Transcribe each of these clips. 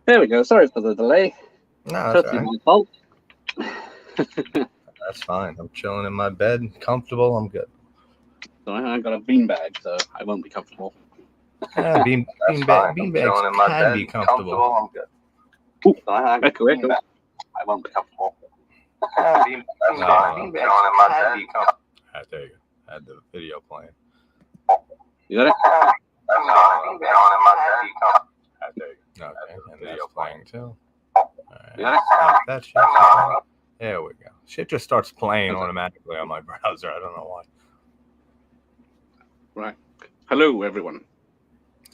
There we go. Sorry for the delay. No, that's Totally all right. my fault. That's fine. I'm chilling in my bed, comfortable. I'm good. So I got a beanbag, so I won't be comfortable. Beanbags can be comfortable. I'm good. Ooh, echo. I won't be comfortable. Beanbags can be comfortable. There you go. I had the video playing. You got it? Okay, and that's playing too. You got it? That shit. There we go. Shit just starts playing automatically on my browser. I don't know why. Right. Hello, everyone.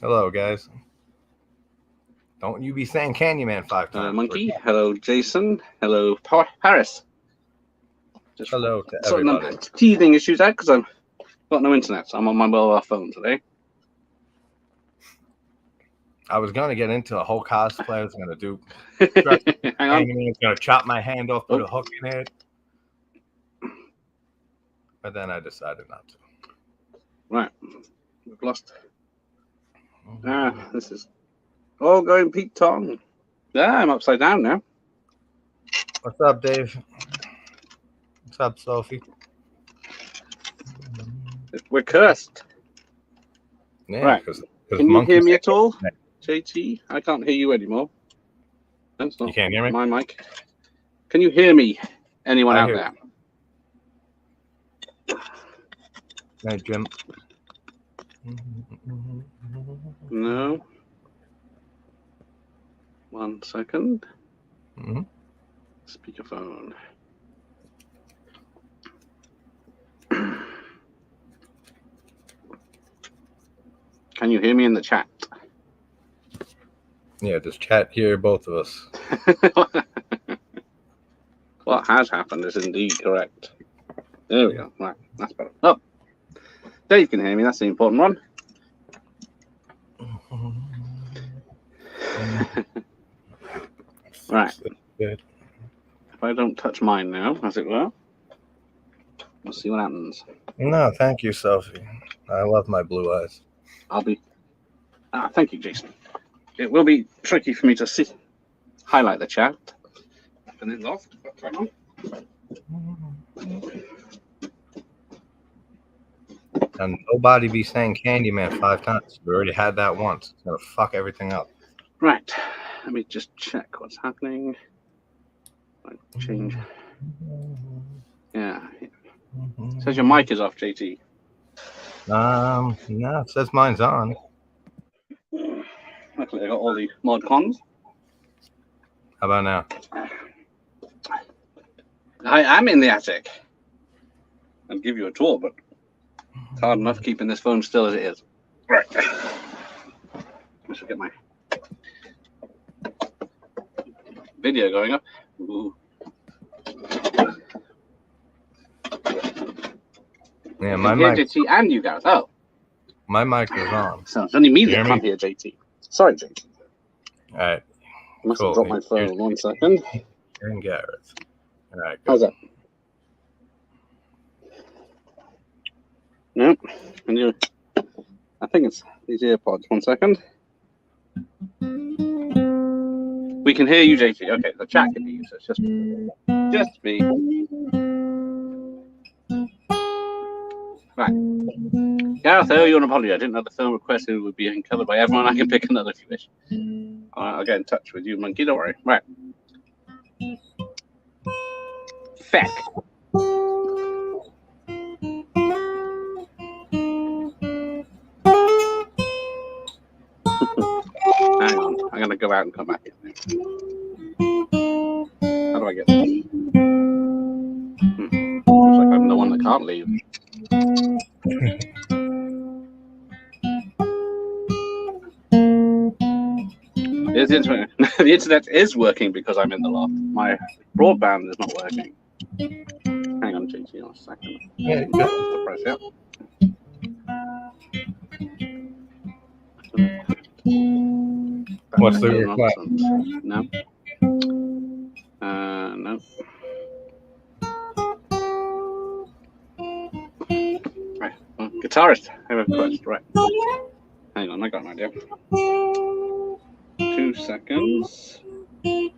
Hello, guys. Don't you be saying Candyman 5 times. Monkey. Hello, Jason. Hello, Paris. Just hello to everybody. Teething issues out because I've got no internet. So I'm on my mobile phone today. I was going to get into a whole cosplay. I was going to do. Hang on. I was going to chop my hand off, put a hook in it. But then I decided not to. Right. We've lost. This is all going Pete Tong. I'm upside down now. What's up, Dave? What's up, Sophie? We're cursed. Yeah, right. Can you hear me at all? JT, I can't hear you anymore. That's not you can't hear me? My mic. Can you hear me? Anyone out there? Hey, Jim. No. 1 second. Speakerphone. Can you hear me in the chat? Yeah, just chat here, both of us. What has happened is indeed correct. There we go. Right, that's better. Oh, Dave can hear me. That's the important one. Right. Good. If I don't touch mine now, as it were, we'll see what happens. No, thank you, Sophie. I love my blue eyes. I'll be. Thank you, Jason. It will be tricky for me to highlight the chat. And then loft. And nobody be saying Candyman 5 times. We already had that once. It's gonna fuck everything up. Right. Let me just check what's happening. Change. Yeah. It says your mic is off, JT. No, it says mine's on. Luckily, I got all the mod cons. How about now? I am in the attic. I'll give you a tour, but it's hard enough keeping this phone still as it is. Right. I should get my video going up. Ooh. Yeah, my mic. JT and you guys. Oh. My mic is on. So it's only me that can't hear JT. Sorry, JT. All right. I must have dropped my phone. 1 second. And Gareth. All right. How's that? Nope. I think it's these earpods. 1 second. We can hear you, JT. Okay, the chat can hear you, so it's just me. Right. Gareth, I owe you an apology. I didn't know the film requested would be covered by everyone. I can pick another if you wish. I'll get in touch with you, Monkey. Don't worry. Right. Feck. Hang on. I'm going to go out and come back in. How do I get this? Looks like I'm the one that can't leave. The internet, the internet is working because I'm in the loft. My broadband is not working. Hang on, JT, a second. Yeah, Press it. What's the request? No. No. Right. Well, guitarist, I have a request. Right. Hang on, I got an idea. 2 seconds. I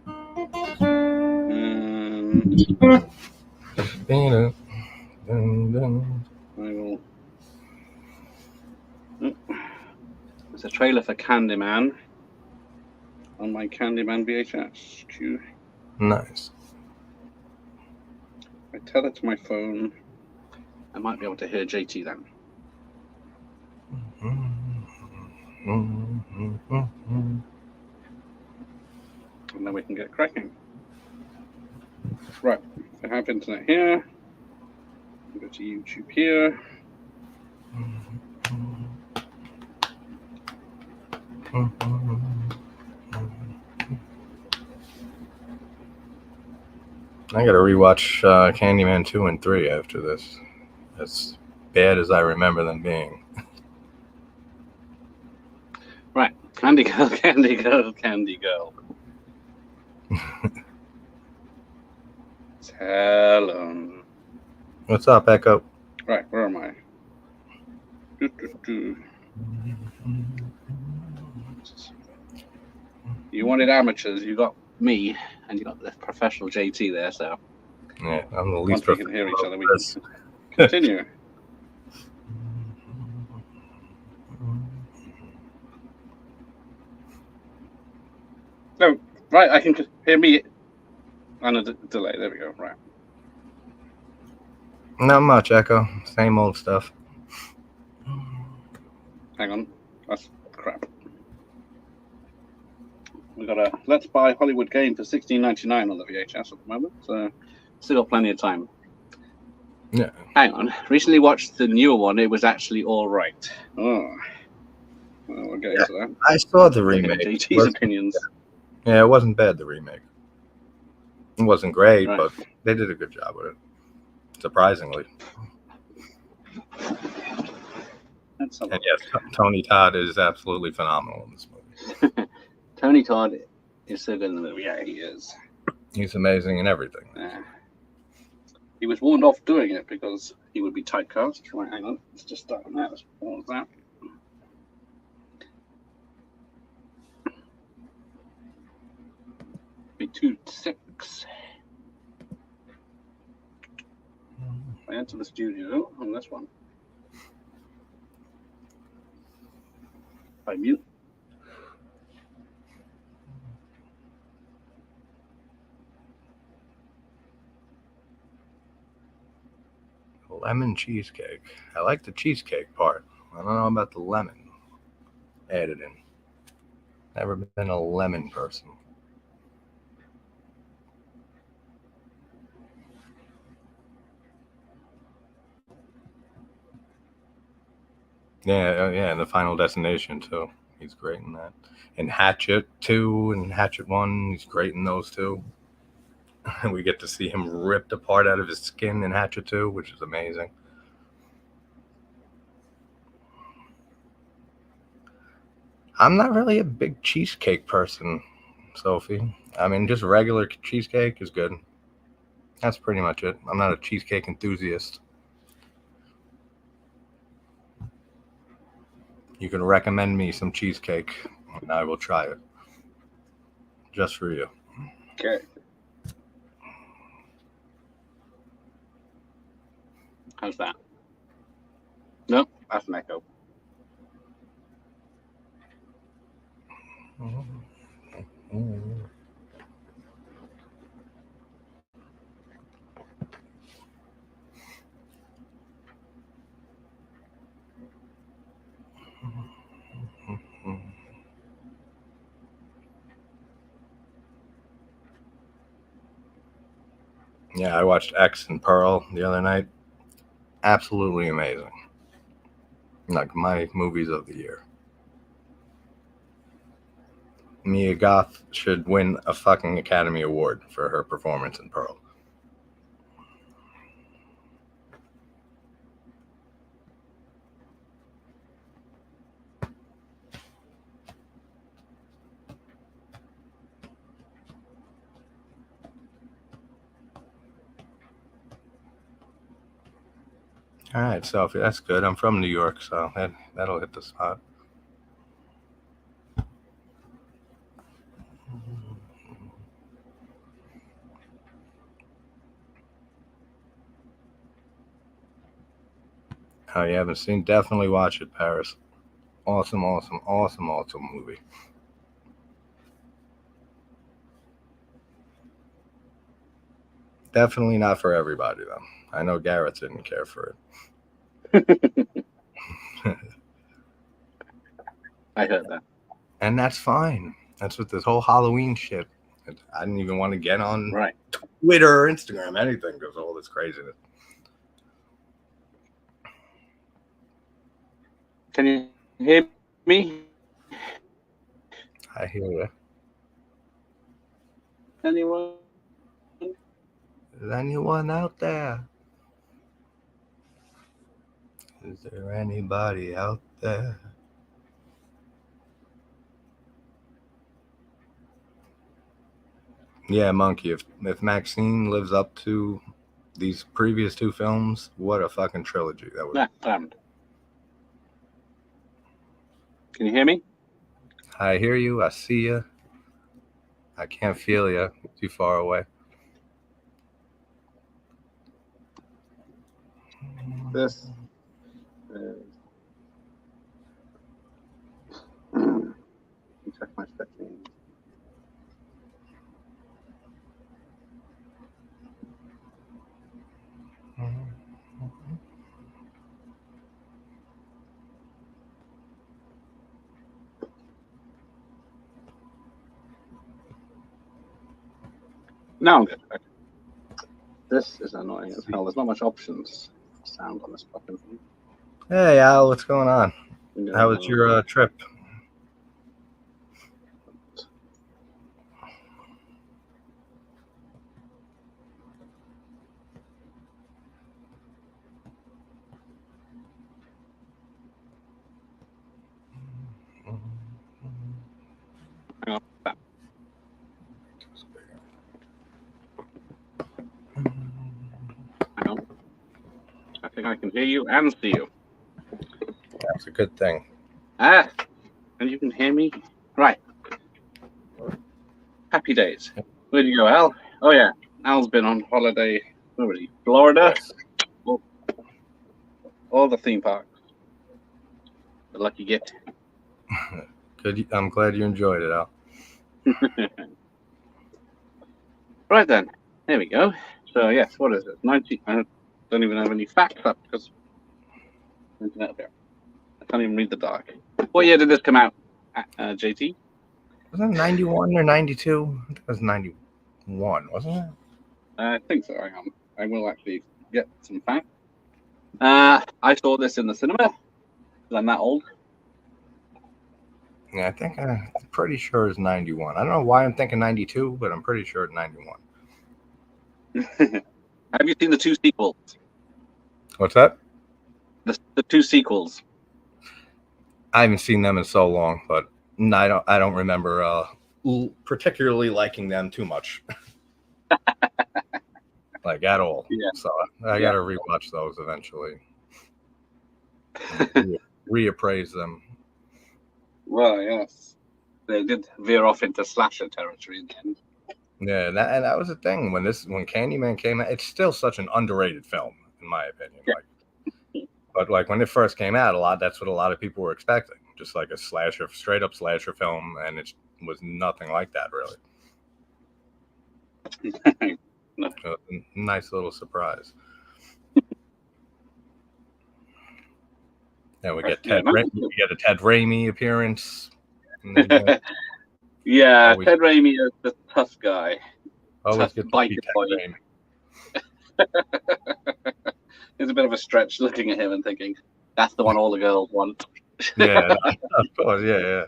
will. There's a trailer for Candyman on my Candyman VHS. Cue. Nice. I tell it to my phone. I might be able to hear JT then. And then we can get cracking. Right, I have internet here. I'll go to YouTube here. I gotta rewatch Candyman 2 and 3 after this. As bad as I remember them being. Right, Candy Girl, Candy Girl, Candy Girl. Tell 'em. What's up, Echo? Right, where am I? You wanted amateurs, you got me, and you got the professional JT there, so. Yeah, I'm the least once we can hear each other, we can continue. No, right, I can hear me on a delay. There we go, right. Not much, Echo. Same old stuff. Hang on, that's crap. We got a Let's Buy Hollywood game for $16.99 on the VHS at the moment, so still got plenty of time. Yeah. Hang on, recently watched the newer one. It was actually all right. Oh, well, we'll get into that. I saw the remake. JT's opinions. Yeah, it wasn't bad, the remake. It wasn't great, Right. but they did a good job with it. Surprisingly. And yes, Tony Todd is absolutely phenomenal in this movie. Tony Todd is so good in the movie. Yeah, he is. He's amazing in everything. Yeah. He was warned off doing it because he would be typecast. Right, hang on. Let's just start on that. Let's pause that. Be 2-6. I enter the studio on this one. I mute. Lemon cheesecake. I like the cheesecake part. I don't know about the lemon added in. Never been a lemon person. Yeah, and the Final Destination too. He's great in that. And Hatchet 2 and Hatchet 1, he's great in those two. We get to see him ripped apart out of his skin in Hatchet 2, which is amazing. I'm not really a big cheesecake person, Sophie. I mean, just regular cheesecake is good. That's pretty much it. I'm not a cheesecake enthusiast. You can recommend me some cheesecake, and I will try it. Just for you. Okay. How's that? Nope, that's an echo. Yeah, I watched X and Pearl the other night. Absolutely amazing. Like my movies of the year. Mia Goth should win a fucking Academy Award for her performance in Pearl. All right, Sophie, that's good. I'm from New York, so that'll hit the spot. Oh, you haven't seen? Definitely watch it, Paris. Awesome movie. Definitely not for everybody, though. I know Garrett didn't care for it. I heard that. And that's fine. That's what this whole Halloween shit. I didn't even want to get on Right. Twitter or Instagram, anything, because all this craziness. Can you hear me? I hear you. Anyone? Is anyone out there? Is there anybody out there? Yeah, Monkey. If Maxine lives up to these previous two films, what a fucking trilogy that was. Can you hear me? I hear you. I see you. I can't feel you. Too far away. This check my settings. Now I'm good. Okay. This is annoying as hell. There's not much options for sound on this fucking thing. Hey, Al, what's going on? How was your trip? Hang on. Hang on. I think I can hear you and see you. That's a good thing. And you can hear me? Right. Happy days. Where'd you go, Al? Oh, yeah. Al's been on holiday. Where was he? Florida? Yes. All the theme parks. The lucky git. Good. I'm glad you enjoyed it, Al. Right then. There we go. So, yes, what is it? 90. I don't even have any facts up because internet up here. I can't even read the dark. What year did this come out, JT? Wasn't it 91 or 92? I think it was 91, wasn't it? I think so. Hang on. I will actually get some facts. I saw this in the cinema because I'm that old. Yeah, I think I'm pretty sure it's 91. I don't know why I'm thinking 92, but I'm pretty sure it's 91. Have you seen the two sequels? What's that? The two sequels. I haven't seen them in so long, but I don't remember particularly liking them too much. Like at all. Yeah. So I gotta rewatch those eventually. Reappraise them. Well, yes. They did veer off into slasher territory in the end. Yeah, and that was the thing when Candyman came out. It's still such an underrated film, in my opinion. Yeah. But when it first came out, that's what a lot of people were expecting, just like a slasher, straight up slasher film, and it was nothing like that, really. No. So, nice little surprise. Yeah, we get Ted Raimi appearance. Yeah, always, Ted Raimi is the tough guy. Always good to see Ted Raimi. It's a bit of a stretch looking at him and thinking, that's the one all the girls want. Yeah, of course, yeah.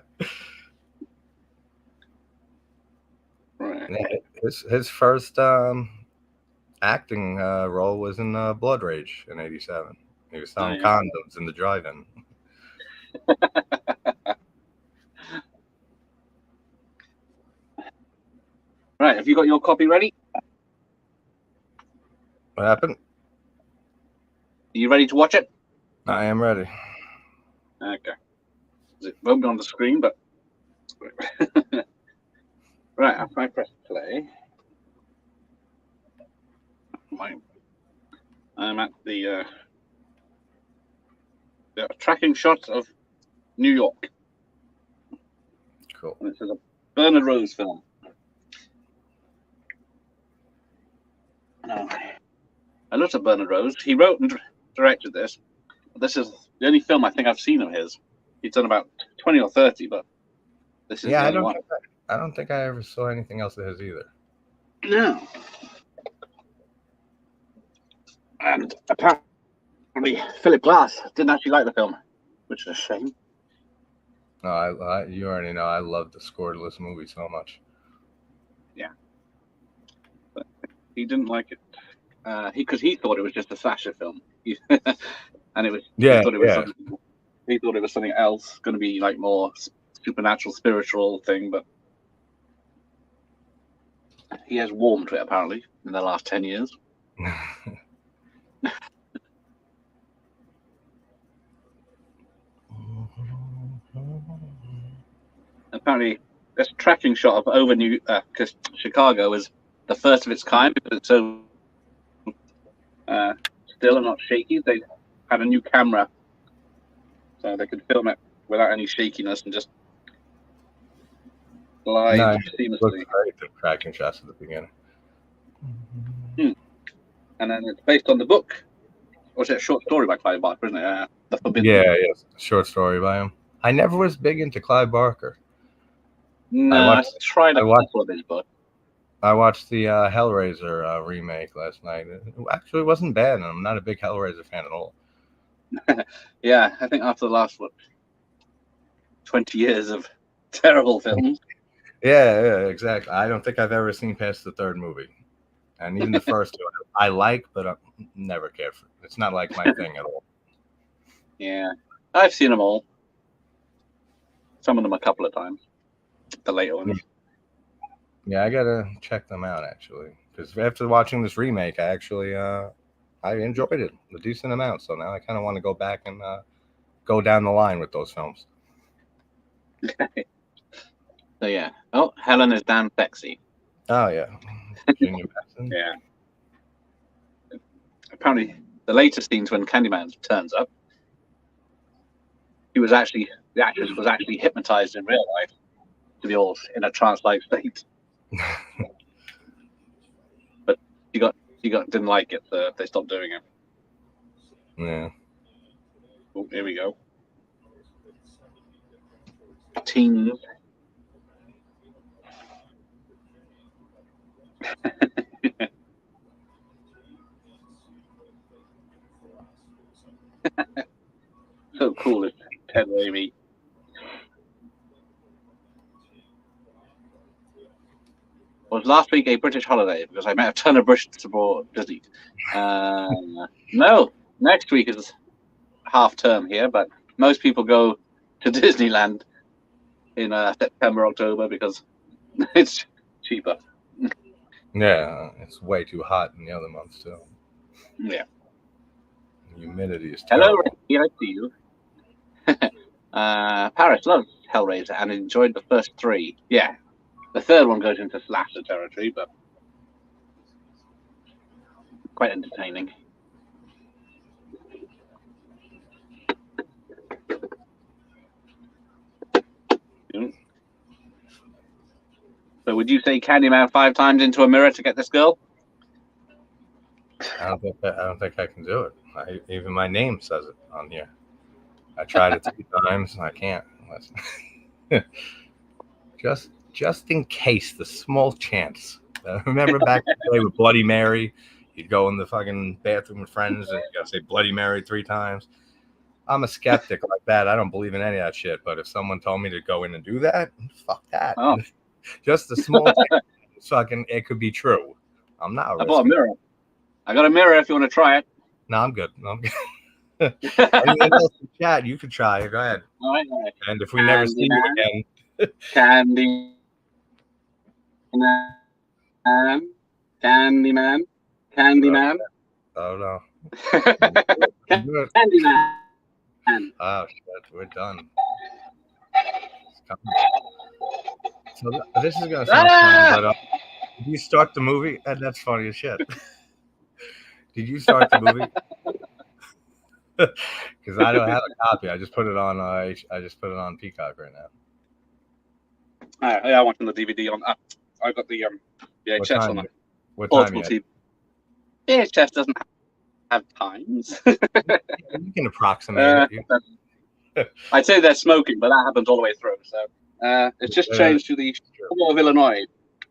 Right. Yeah, his first acting role was in Blood Rage in '87. He was selling condoms in the drive-in. Right, have you got your copy ready? What happened? Are you ready to watch it? I am ready. Okay. It won't be on the screen, but right, after I press play, I'm at the tracking shots of New York. Cool. And this is a Bernard Rose film. I looked at Bernard Rose. He wrote and directed this. This is the only film I think I've seen of his. He's done about 20 or 30, but this is the only one. I don't think I ever saw anything else of his either. No. And apparently Philip Glass didn't actually like the film, which is a shame. No, you already know I love the scoreless movie so much. Yeah. But he didn't like it. Because he thought it was just a slasher film. And it was he thought it was something else, going to be like more supernatural, spiritual thing, but he has warmed to it apparently in the last 10 years. Apparently, this tracking shot of over because Chicago is the first of its kind because it's so still and not shaky. They had a new camera, so they could film it without any shakiness and just glide seamlessly. Looks great, the tracking shots at the beginning. And then it's based on the book. Or is it a short story by Clive Barker, isn't it? The Forbidden. Yes, short story by him. I never was big into Clive Barker. No, I tried a couple of his books. I watched the Hellraiser remake last night. It actually wasn't bad, and I'm not a big Hellraiser fan at all. Yeah, I think after the last 20 years of terrible films. Yeah, exactly. I don't think I've ever seen past the third movie. And even the first two, I like, but I never cared for it. It's not like my thing at all. Yeah, I've seen them all. Some of them a couple of times. The later ones. Yeah, I gotta check them out actually, because after watching this remake, I actually I enjoyed it a decent amount. So now I kind of want to go back and go down the line with those films. So yeah. Oh, Helen is damn sexy. Oh yeah. Yeah. Apparently, the latest scenes when Candyman turns up, the actress was actually hypnotized in real life to be all in a trance-like state. But she didn't like it, so they stopped doing it. Yeah. Oh, here we go. Teens. So cool, is Ted Raimi. Was last week a British holiday? Because I met a ton of British aboard Disney. No, next week is half term here, but most people go to Disneyland in September, October because it's cheaper. Yeah, it's way too hot in the other months too. Yeah. The humidity is terrible. Hello, Ricky, I see you. Paris loves Hellraiser and enjoyed the first three. Yeah. The third one goes into slasher territory, but quite entertaining. So would you say Candyman 5 times into a mirror to get this girl? I don't think I can do it. Even my name says it on here. I tried it 3 times and I can't. Just in case, the small chance. Remember back in the day with Bloody Mary? You'd go in the fucking bathroom with friends and you gotta say Bloody Mary 3 times. I'm a skeptic like that. I don't believe in any of that shit. But if someone told me to go in and do that, fuck that. Oh. Just a small fucking, it could be true. I'm not. I bought a mirror. I got a mirror if you want to try it. No, I'm good. Anything else in chat, you could try. Go ahead. All right. And if we never see you again. Candyman. Oh no. Candyman. Oh shit, we're done. So this is gonna sound funny, but did you start the movie? And that's funny as shit. Did you start the movie? Because I don't have a copy. I just put it on. I just put it on Peacock right now. I'm watching the DVD on. I got the VHS on a portable TV. VHS doesn't have times. You can approximate it. I'd say they're smoking, but that happens all the way through. So it's just changed to the School of Illinois,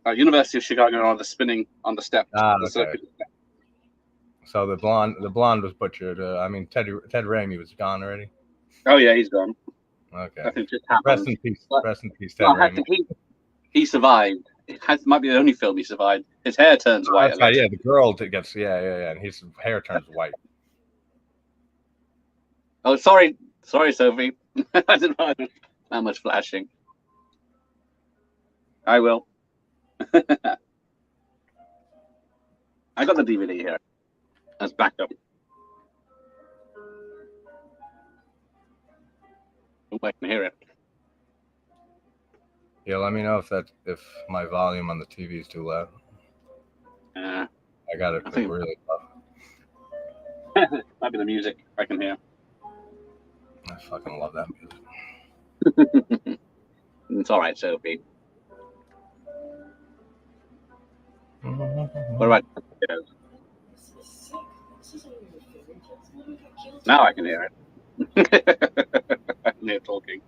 University of Chicago, on the spinning on the steps. The circuit. So the blonde was butchered. I mean, Ted Raimi was gone already. Oh yeah, he's gone. Okay. Nothing just happened. Rest in peace. Rest in peace, Ted Raimi. He survived. Might be the only film he survived. His hair turns white. Right, yeah, the girl gets and his hair turns white. Oh, sorry, Sophie. I didn't know that much flashing. I will. I got the DVD here as backup. Oh, I can hear it. Yeah, let me know if my volume on the TV is too loud. I got it really low. Might be the music I can hear. I fucking love that music. It's all right, Sophie. What about it? Now I can hear it. I can hear talking.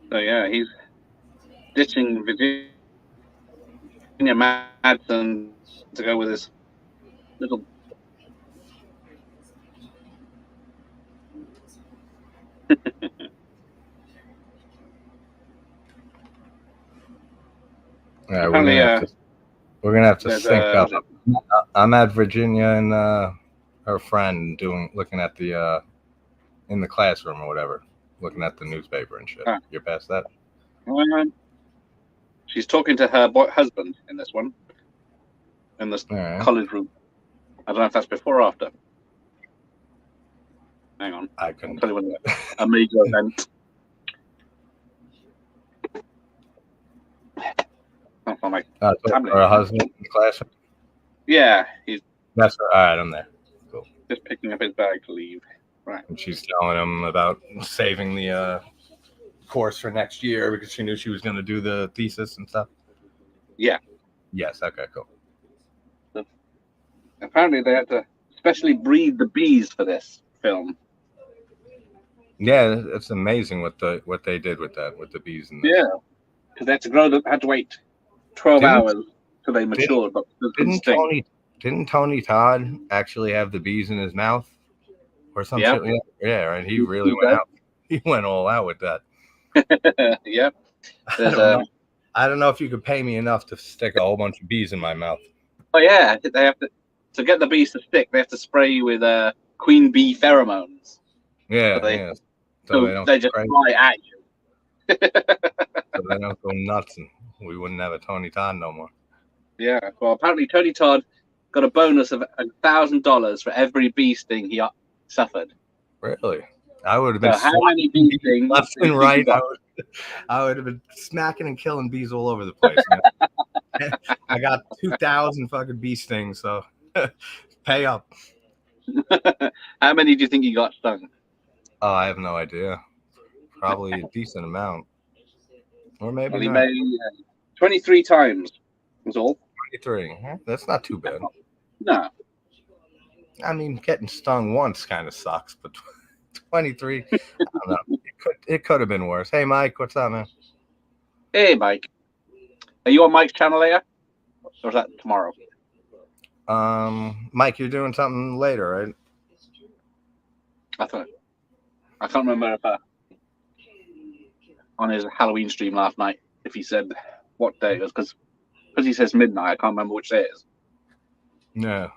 So yeah, he's ditching Virginia Madsen to go with his little. Yeah, we're gonna have to sync up. I'm at Virginia and her friend looking at the in the classroom or whatever, looking at the newspaper and shit. You're past that? She's talking to her husband in this one, in this college room. I don't know if that's before or after. Hang on. I couldn't tell you when a major event. For my tablet. Her husband in the classroom? Yeah, that's all right. I'm there. Cool. Just picking up his bag to leave. Right. And she's telling him about saving the course for next year because she knew she was going to do the thesis and stuff. Yeah. Yes. Okay. Cool. So, apparently, they had to specially breed the bees for this film. Yeah, it's amazing what they did with the bees and yeah, because they had to grow them. Had to wait 12 hours till they matured. But didn't Tony Todd actually have the bees in his mouth or something? Yeah. Yeah, right. He really went out. He went all out with that. Yeah. I don't know if you could pay me enough to stick a whole bunch of bees in my mouth. Oh yeah, they have to get the bees to stick. They have to spray you with queen bee pheromones. Yeah, so they just fly at you. So they don't go nuts, and we wouldn't have a Tony Todd no more. Yeah, well, apparently Tony Todd got a bonus of $1,000 for every bee sting he suffered. Really? I would have been. So how many bee stings? Left and right. I would have been smacking and killing bees all over the place. I got 2,000 fucking bee stings, so pay up. How many do you think you got stung? Oh, I have no idea. Probably a decent amount. Or maybe well, he made 23 times was all. 23. That's not too bad. No. I mean, getting stung once kind of sucks, but 23, I don't know. It could have been worse. Hey, Mike, what's up, man? Hey, Mike. Are you on Mike's channel later? Or is that tomorrow? Mike, you're doing something later, right? I can't remember if on his Halloween stream last night if he said what day it was because he says midnight. I can't remember which day it is. No.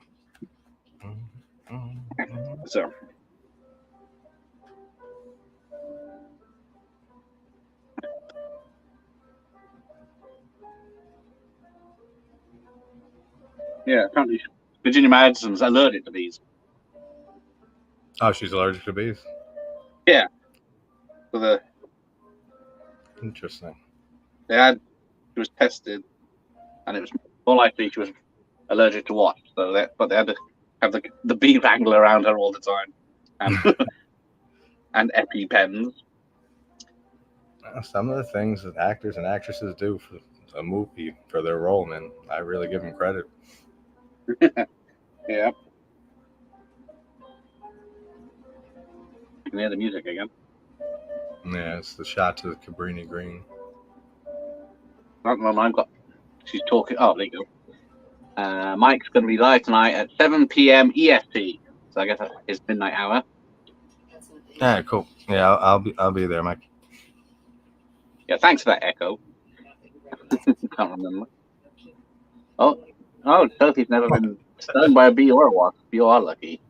So. Yeah, apparently Virginia Madsen's allergic to bees. Oh, she's allergic to bees? Yeah. So Interesting. she was tested, and it was more likely she was allergic to wasps. But they had to have the bee wrangler around her all the time, and EpiPens. Some of the things that actors and actresses do for a movie for their role, man, I really give them credit. Yeah. Can you hear the music again? Yeah, it's the shot to the Cabrini Green. I've got. She's talking. Oh, there you go. Mike's going to be live tonight at 7 p.m. EST. So I guess that's his midnight hour. Yeah, cool. Yeah, I'll be there, Mike. Yeah, thanks for that echo. Can't remember. Oh, Sophie's never been stung by a bee or a wasp. You are lucky.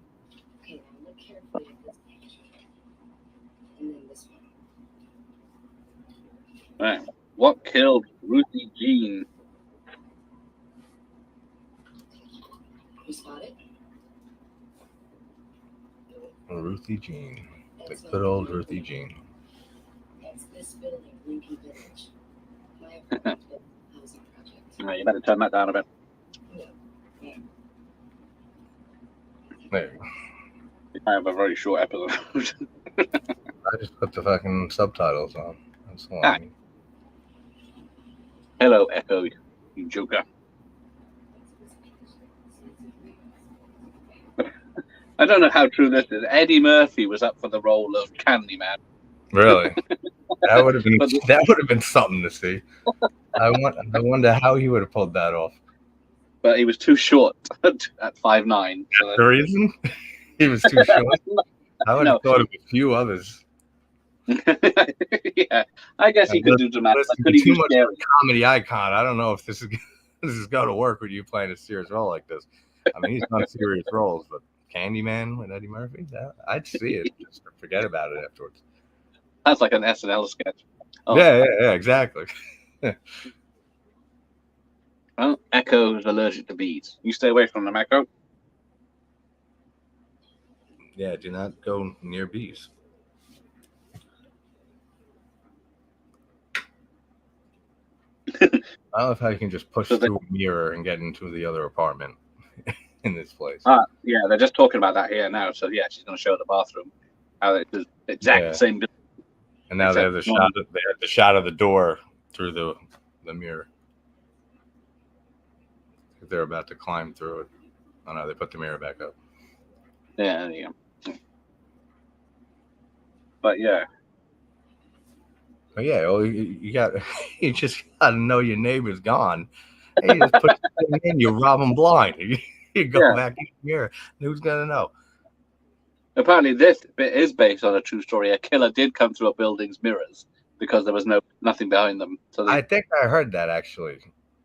Right. What killed Ruthie Jean? You spotted? Ruthie Jean. The good old Ruthie Jean. It's this building, Lincoln Village. My apartment housing project. Right, you better turn that down a bit. There. I have a very short episode. I just put the fucking subtitles on. That's all I mean. Hello, Echo, you joker. I don't know how true this is. Eddie Murphy was up for the role of Candyman. Really? That would have been something to see. I wonder how he would have pulled that off. But he was too short at 5'9". So The reason he was too short. I would have thought of a few others. Yeah, I guess he could do dramatic. Could he too do much scary? Comedy icon. I don't know if this is going to work with you playing a serious role like this. I mean, he's done serious roles, but Candyman with Eddie Murphy, I'd see it. Just forget about it afterwards. That's like an SNL sketch. Oh. Yeah, exactly. Well, Echo is allergic to bees. You stay away from them, Echo. Yeah, do not go near bees. I love how you can just push through a mirror and get into the other apartment in this place. Yeah, they're just talking about that here now. So yeah, she's going to show the bathroom. How it's the exact same building. And now they have the shot of the door through the mirror. They're about to climb through it. Oh no, they put the mirror back up. Yeah, there you go. But yeah. But yeah, well, you just gotta know your neighbor's gone. Hey, you just put the thing in, you rob them blind. You go back in the mirror. Who's gonna know? Apparently, this bit is based on a true story. A killer did come through a building's mirrors because there was nothing behind them. So I think I heard that actually.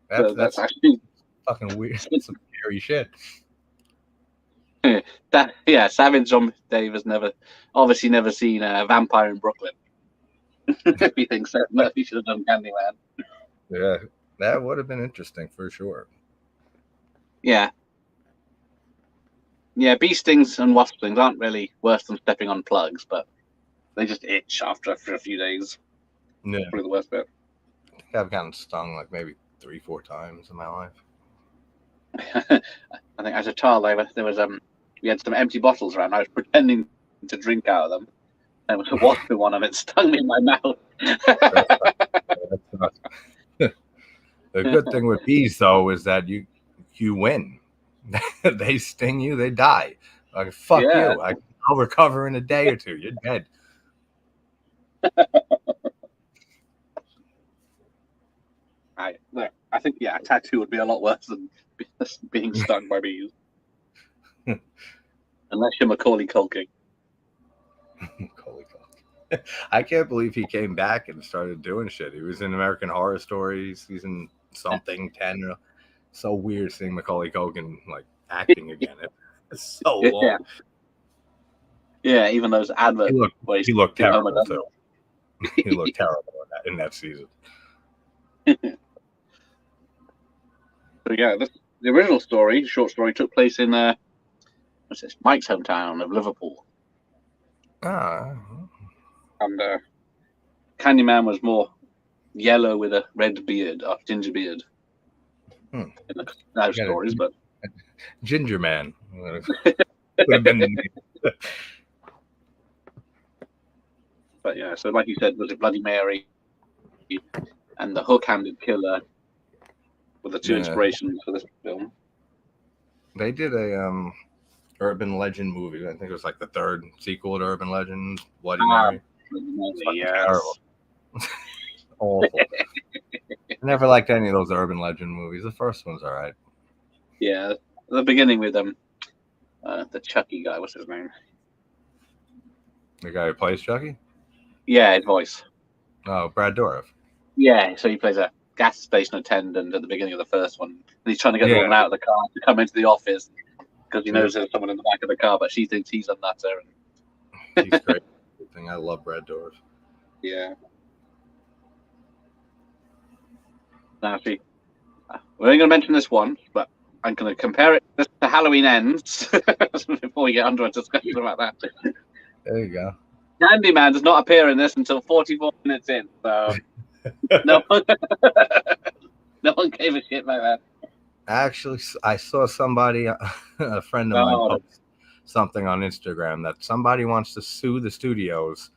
That's actually fucking weird. That's some scary shit. Savage John Dave has obviously never seen a Vampire in Brooklyn. If he thinks that Murphy should have done Candyman. Yeah, that would have been interesting for sure. Yeah. Yeah, bee stings and wasp stings aren't really worse than stepping on plugs, but they just itch after a few days. Yeah. That's probably the worst bit. I think I've gotten stung like maybe 3-4 times in my life. I think as a child, we had some empty bottles around. I was pretending to drink out of them. There was a wasp in one of it, stung me in my mouth. The good thing with bees, though, is that you win. They sting you, they die. Like, fuck you. I'll recover in a day or two. You're dead. I think, a tattoo would be a lot worse than being stung by bees. Unless you're Macaulay Culkin. Macaulay Culkin. I can't believe he came back and started doing shit. He was in American Horror Story season something 10. So weird seeing Macaulay Culkin like acting again. It's so long. Yeah, even those adverts. He looked terrible too. He looked terrible in that season. So yeah, the original short story, took place in Mike's hometown of Liverpool. And Candyman was more yellow with a red beard, ginger beard. In the stories, but Ginger Man. Would have been the name. But yeah, so like you said, was it Bloody Mary and the hook-handed killer were the two Yeah. inspirations for this film? They did a urban legend movie. I think it was like the third sequel to Urban Legends, Bloody Mary. Fucking terrible. Awful. I never liked any of those urban legend movies. The first one's all right. Yeah, the beginning with the Chucky guy. What's his name? The guy who plays Chucky? Yeah, his voice. Oh, Brad Dourif. Yeah, so he plays a gas station attendant at the beginning of the first one, and he's trying to get the woman out of the car to come into the office because he knows there's someone in the back of the car, but she thinks he's a nutter. He's great. I love Brad Dourif. Yeah. Now, see, we're only going to mention this once, but I'm going to compare it to Halloween Ends before we get onto a discussion about that. There you go. Candyman does not appear in this until 44 minutes in, so no one gave a shit about that. Actually, I saw somebody, a friend of mine, post something on Instagram that somebody wants to sue the studios,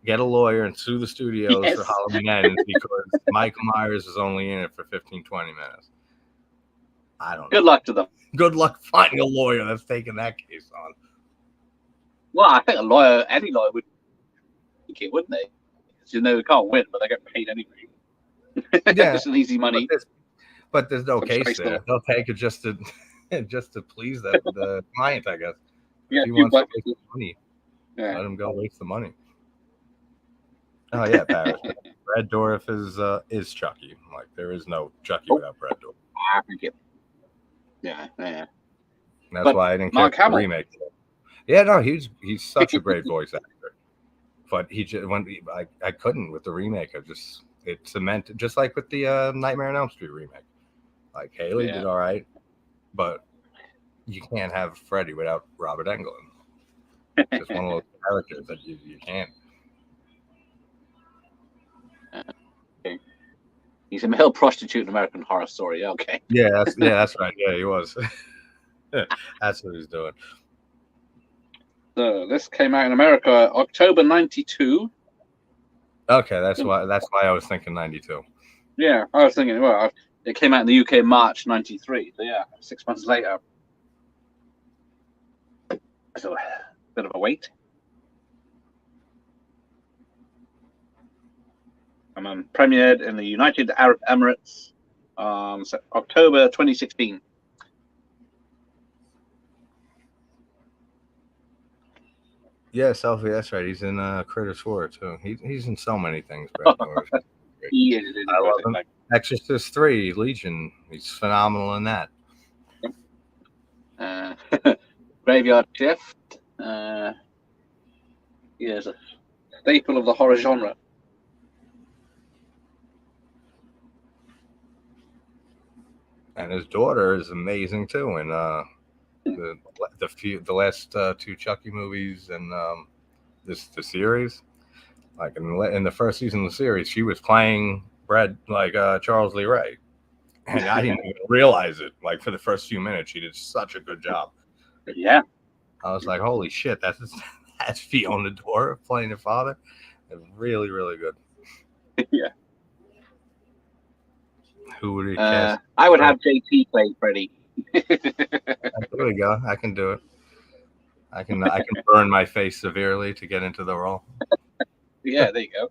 get a lawyer and sue the studios for Halloween Ends because Michael Myers is only in it for 15, 20 minutes. I don't know. Good luck to them. Good luck finding a lawyer that's taking that case on. Well, I think any lawyer would take it, wouldn't they? Because they can't win, but they get paid anyway. Yeah, it's an easy money. But there's no case there. They'll take it just to please the client, I guess. Yeah, if he wants to waste the money, let him go waste the money. Oh yeah, Paris. Brad Dourif is Chucky. Like there is no Chucky without Brad Dourif. I think it. Yeah. That's why I didn't care for the remake. Yeah, no, he's such a great voice actor. But I couldn't with the remake. It cemented just like with the Nightmare on Elm Street remake. Like Haley did all right, but you can't have Freddy without Robert Englund. It's just one of those characters that you can't. Okay. He's a male prostitute in American Horror Story. Okay. Yeah, that's right. Yeah, he was. That's what he's doing. So this came out in America October '92. Okay, that's why I was thinking 92. Yeah, I was thinking. Well, it came out in the UK March '93. So yeah, 6 months later. So a bit of a wait. And premiered in the United Arab Emirates, October 2016. Yeah, Selfie, that's right. He's in Critters 4 too. He's in so many things, Brad. He is. I love him. Exorcist 3, Legion. He's phenomenal in that. Graveyard Shift. He is a staple of the horror genre. And his daughter is amazing too. And the last two Chucky movies and the series, like in the first season of the series, she was playing Charles Lee Ray, and I didn't even realize it. Like for the first few minutes, she did such a good job. Yeah, I was like, holy shit, that's Fiona Dora playing her father. Really, really good. Yeah. Who would he cast? I would have JT play Freddy. There we go. I can do it. I can burn my face severely to get into the role. Yeah, there you go.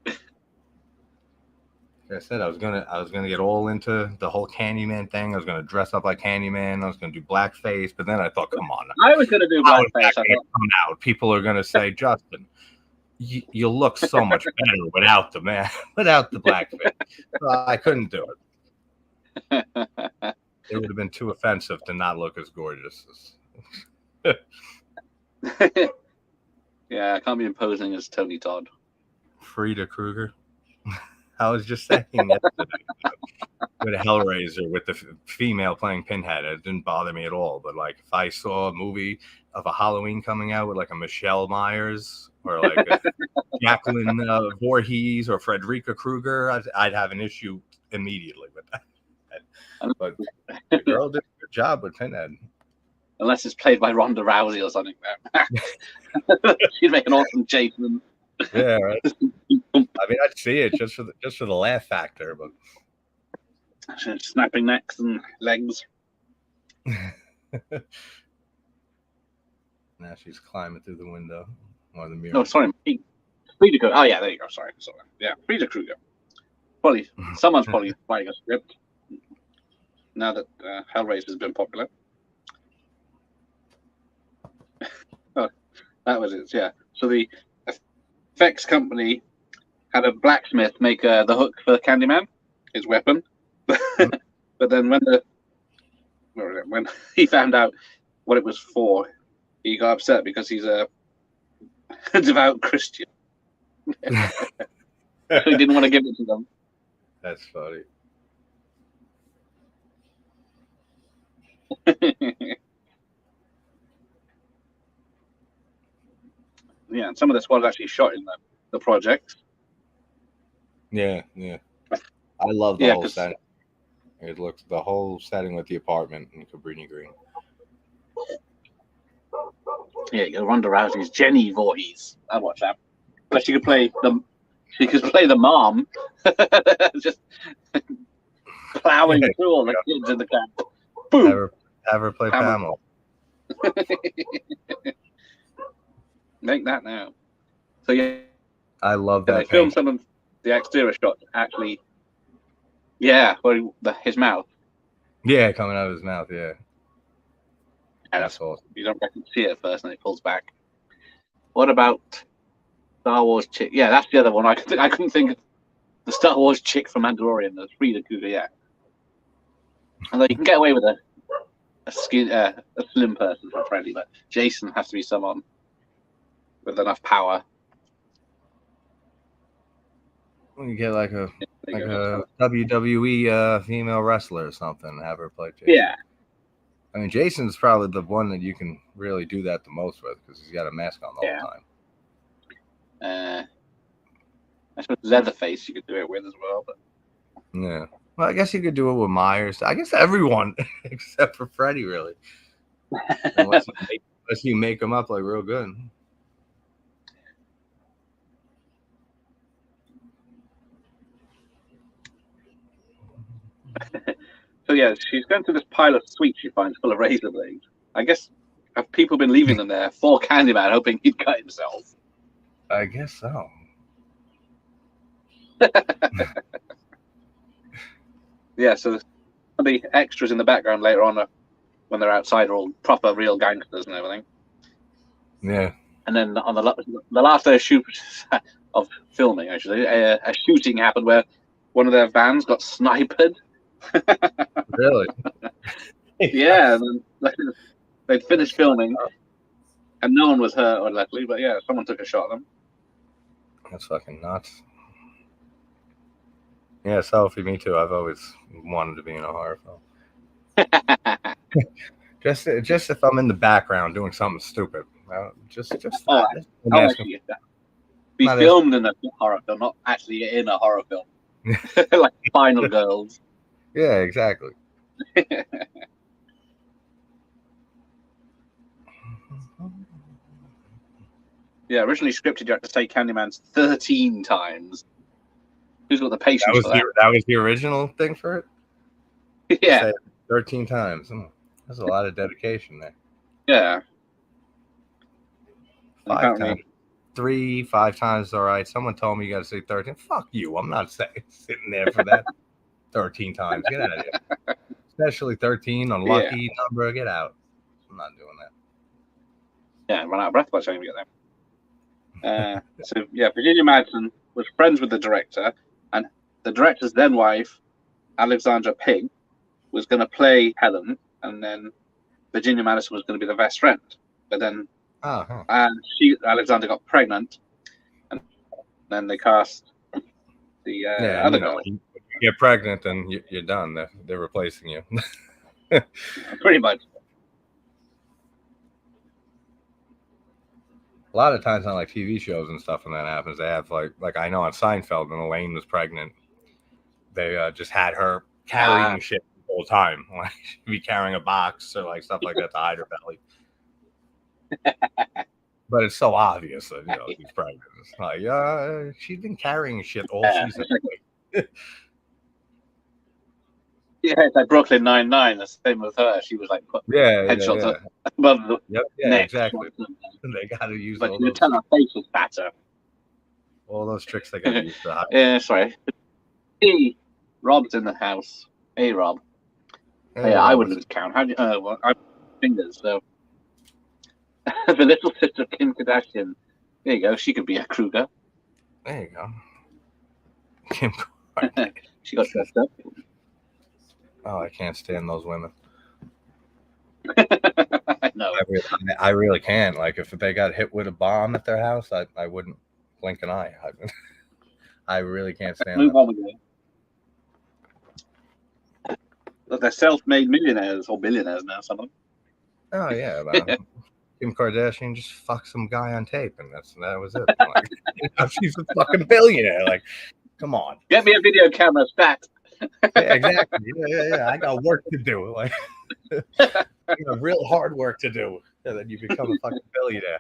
Like I said, I was gonna get all into the whole Candyman thing. I was gonna dress up like Candyman. I was gonna do blackface, but then I thought, come on. I was gonna do blackface. Come out. People are gonna say, Justin, you look so much better without the blackface. So I couldn't do it. It would have been too offensive to not look as gorgeous. Yeah, I can't be imposing as Tony Todd. Frida Krueger. I was just saying yesterday with Hellraiser, with the female playing Pinhead, it didn't bother me at all. But like, if I saw a movie of a Halloween coming out with like a Michelle Myers or like a Jacqueline Voorhees or Frederica Krueger, I'd have an issue immediately with that. But the girl did a good job with Pinhead. unless it's played by Ronda Rousey or something. She'd make an awesome Jason. Yeah, right. I mean, I'd see it just for the laugh factor, but Snapping necks and legs. now she's climbing through the window or the mirror. No, sorry, Frida Kruger. Oh yeah, there you go. Sorry. Yeah, Frida Kruger. Probably someone's probably writing a script now that Hellraiser has been popular. Oh, that was it. Yeah. So the effects company had a blacksmith make the hook for Candyman, his weapon. But then when he found out what it was for, he got upset because he's a devout Christian. So he didn't want to give it to them. That's funny. Yeah, and some of this was actually shot in the project. Yeah. I love the whole setting. It looks the whole setting with the apartment in Cabrini Green. Yeah, you go Ronda Rousey's Jenny Voorhees. I'd watch that. But she could play the mom, just plowing through all the kids in the camp. Boom. Have her play Pamela. Make that now. So yeah, I love that. They filmed some of the exterior shots actually. Yeah, his mouth. Yeah, coming out of his mouth. Yeah. And that's awesome. You don't reckon see it at first, and it pulls back. What about Star Wars chick? Yeah, that's the other one. I couldn't think of the Star Wars chick from Mandalorian. The Frida Kruger. Yeah. Although you can get away with a slim person for friendly, but Jason has to be someone with enough power. You get like a WWE female wrestler or something, have her play Jason. Yeah. I mean, Jason's probably the one that you can really do that the most with because he's got a mask on the whole time. I suppose Leatherface you could do it with as well, but yeah. Well, I guess you could do it with Myers. I guess everyone except for Freddy, really. Unless you make them up like real good. So yeah, she's going to this pile of sweets she finds full of razor blades. I guess have people been leaving them there for Candyman, hoping he'd cut himself? I guess so. Yeah, so the extras in the background later on when they're outside are all proper real gangsters and everything. Yeah. And then on the last day of filming, actually, a shooting happened where one of their vans got sniped. Really? Yeah, and then they'd finished filming, and no one was hurt, or luckily, but yeah, someone took a shot at them. That's fucking nuts. Yeah, Sophie, me too. I've always wanted to be in a horror film. just if I'm in the background doing something stupid. Be filmed in a horror film, not actually in a horror film. Like Final Girls. Yeah, exactly. Yeah, originally scripted you had to say Candyman's 13 times. Who's got the patience for that? That was the original thing for it? Yeah. 13 times. That's a lot of dedication there. Yeah. 5 times. 5 times, all right. Someone told me you got to say 13. Fuck you. I'm not sitting there for that 13 times. Get out of here. Especially 13, unlucky number. Get out. I'm not doing that. Yeah, run out of breath by the time we get there. So, yeah, Virginia Madsen was friends with the director, and the director's then wife, Alexandra Pig, was going to play Helen, and then Virginia Madsen was going to be the best friend. But then Alexandra got pregnant, and then they cast the other girl. You get pregnant, and you're done. They're replacing you. Pretty much. A lot of times on like TV shows and stuff when that happens, they have like I know on Seinfeld when Elaine was pregnant, they just had her carrying shit whole time. Like she'd be carrying a box or like stuff like that to hide her belly. But it's so obvious that she's pregnant. It's like, she's been carrying shit all season. Yeah, it's like Brooklyn Nine-Nine. The same with her. She was like put headshots above the neck. Exactly. They got to use but all you those. tell her face was fatter. All those tricks they got to use to hide. Yeah, sorry. Hey, Rob's in the house. Hey, Rob. Yeah, I wouldn't count. How do you? Well, I have fingers, so the little sister of Kim Kardashian. There you go. She could be a Kruger. There you go. Kim. She got dressed up. Oh, I can't stand those women. I know. I really can't. Like, if they got hit with a bomb at their house, I wouldn't blink an eye. I really can't stand Move them. on with it. But they're self-made millionaires or billionaires now, some of them. Oh, yeah. Kim Kardashian just fucked some guy on tape, and that was it. Like, she's a fucking billionaire. Like, come on. Get me a video camera, stat. Yeah, exactly. Yeah. I got work to do. Like, real hard work to do. And then you become a fucking billionaire.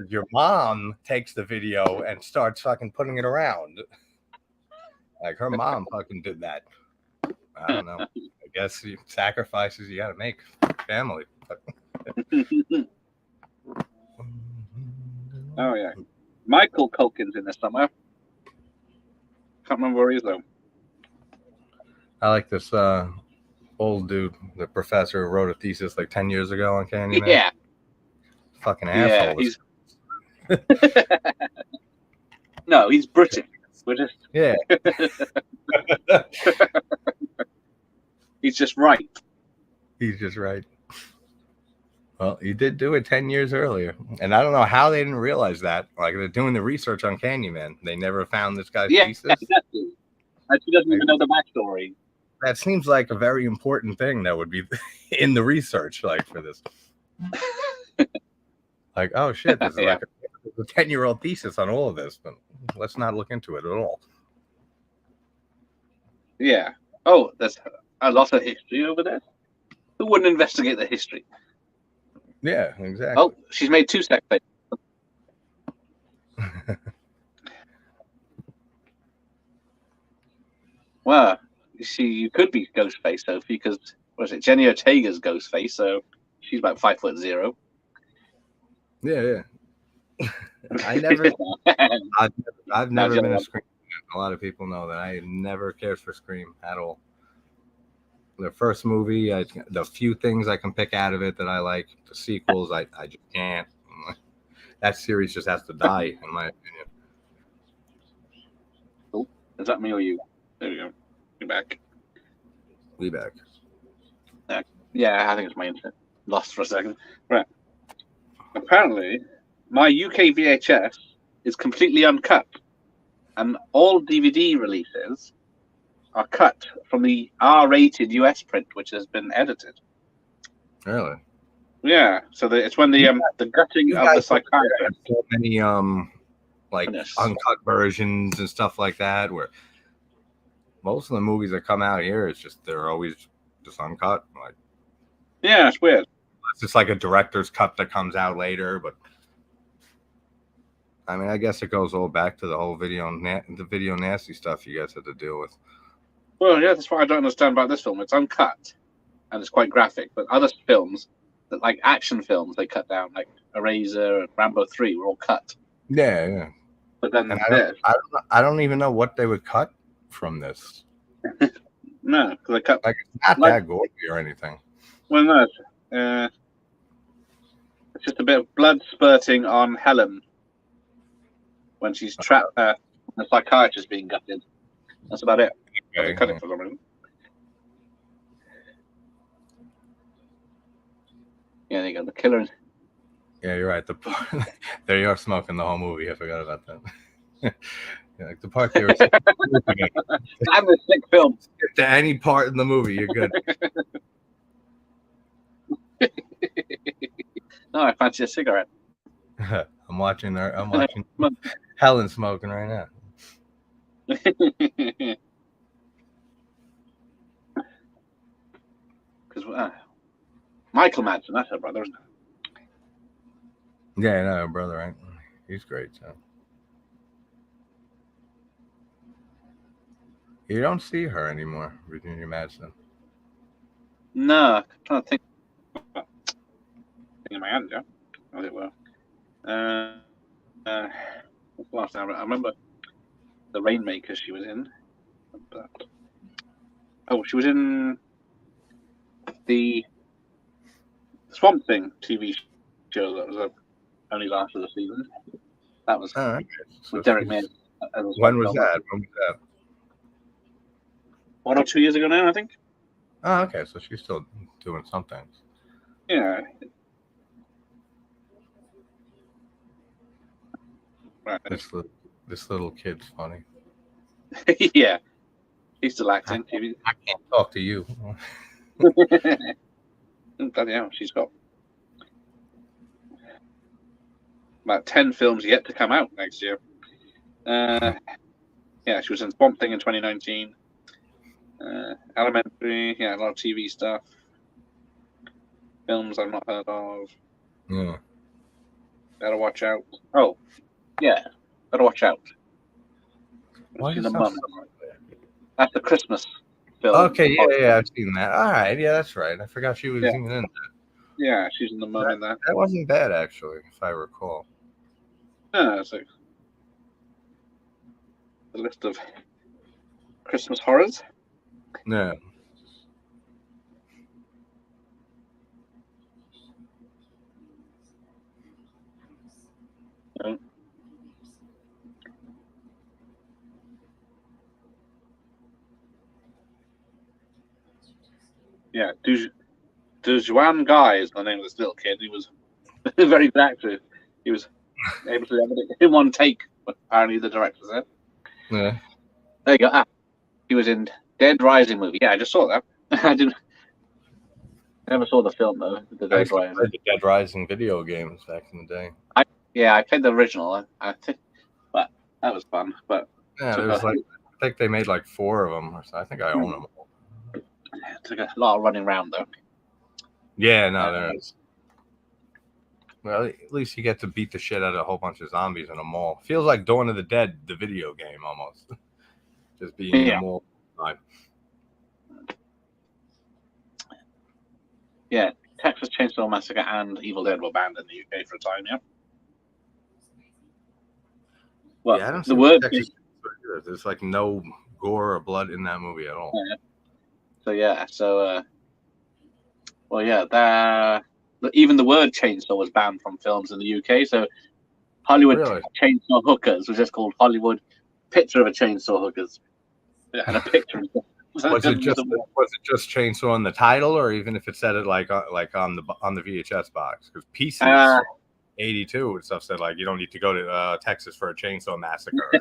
Your mom takes the video and starts fucking putting it around. Like, her mom fucking did that. I don't know. I guess sacrifices you got to make. Family. Oh, yeah. Michael Culkin's in this somewhere. Can't remember where he is, though. I like this old dude, the professor who wrote a thesis like 10 years ago on Candyman. Yeah. Fucking asshole. Yeah, no, he's British. We're just... Yeah. He's just right. He's just right. Well, he did do it 10 years earlier. And I don't know how they didn't realize that. Like, they're doing the research on Candyman. They never found this guy's thesis. Yeah, exactly. She doesn't even know the backstory. That seems like a very important thing that would be in the research, like, for this. Like, oh, shit, this is like a 10-year-old thesis on all of this, but let's not look into it at all. Yeah. Oh, there's a lot of history over there. Who wouldn't investigate the history? Yeah, exactly. Oh, she's made 2 sex tapes. Well, you could be Ghostface, Sophie, because Jenny Ortega's Ghostface, so she's about 5'0". Yeah. I've never been a Scream fan. A lot of people know that I never cared for Scream at all. The first movie, the few things I can pick out of it that I like, the sequels, I just can't. That series just has to die, in my opinion. Oh, is that me or you? There we go. You're back. We back. Yeah, I think it's my internet. Lost for a second. Right. Apparently, my UK VHS is completely uncut, and all DVD releases are cut from the R-rated US print, which has been edited. Really? Yeah. So it's when the gutting of the psychiatrist. So many uncut versions and stuff like that, where most of the movies that come out here they're always just uncut. Like, yeah, it's weird. It's just like a director's cut that comes out later, but I mean, I guess it goes all back to the whole video nasty stuff you guys had to deal with. Well, yeah, that's what I don't understand about this film. It's uncut, and it's quite graphic. But other films, like action films, they cut down. Like Eraser and Rambo 3 were all cut. Yeah. But then I don't even know what they would cut from this. No, because they cut. Like, it's not that gory or anything. Well, no. It's just a bit of blood spurting on Helen when she's trapped there. The psychiatrist being gutted. That's about it. Okay. Cut it for some reason. Yeah, there you go. The killer. Yeah, you're right. There you are smoking the whole movie. I forgot about that. Yeah, like the part they were. I'm a sick film. Get to any part in the movie, you're good. No, I fancy a cigarette. I'm watching Helen smoking right now. Michael Madsen. That's her brother, isn't it? Yeah, no, brother, right? He's great, too. You don't see her anymore, Virginia Madsen. No, I'm trying to think. In my hand, yeah, as it were. What's the last time? I remember the Rainmaker she was in. But, she was in the Swamp Thing TV show that was only lasted a season. That was All right. So with Derek Mears. When was that? 1 or 2 years ago now, I think. Oh, okay. So she's still doing some things. Yeah. Right. This little kid's funny. Yeah. He's still acting. I can't talk to you. Bloody hell, she's got about 10 films yet to come out next year. Yeah, she was in Swamp Thing in 2019. Elementary, yeah, a lot of TV stuff. Films I've not heard of. Yeah. Better watch out. Oh, yeah, better watch out. Why She's does a it mum. sound like that? That's the Christmas film. Okay, yeah, I've seen that. All right, yeah, that's right. I forgot she was even in that. Yeah, she's in the mum in that. That wasn't bad, actually, if I recall. Yeah, so the list of Christmas horrors. Yeah. Yeah, Dujuan Guy is the name of this little kid. He was a very good actor. He was able to do it in one take, but apparently the director said. Yeah. There you go. He was in Dead Rising movie. Yeah, I just saw that. I never saw the film though. The I Dead used to Rising. play the Dead Rising video games back in the day. I played the original. I think, but that was fun. But Yeah, there was I think they made like 4 of them or so. I think I own them all. it took a lot of running around though. Yeah, no, there is. Well, at least you get to beat the shit out of a whole bunch of zombies in a mall. Feels like Dawn of the Dead, the video game, almost. Just being in the mall. Yeah, Texas Chainsaw Massacre and Evil Dead were banned in the UK for a time. Yeah. Well, Yeah, I don't the see word. There's like no gore or blood in that movie at all. Even the word chainsaw was banned from films in the UK. So Hollywood Chainsaw Hookers was just called Hollywood Picture of a Chainsaw Hookers, and a picture. Was it just chainsaw in the title, or even if it said it like on the VHS box? Because Pieces 82 and stuff said like you don't need to go to Texas for a chainsaw massacre.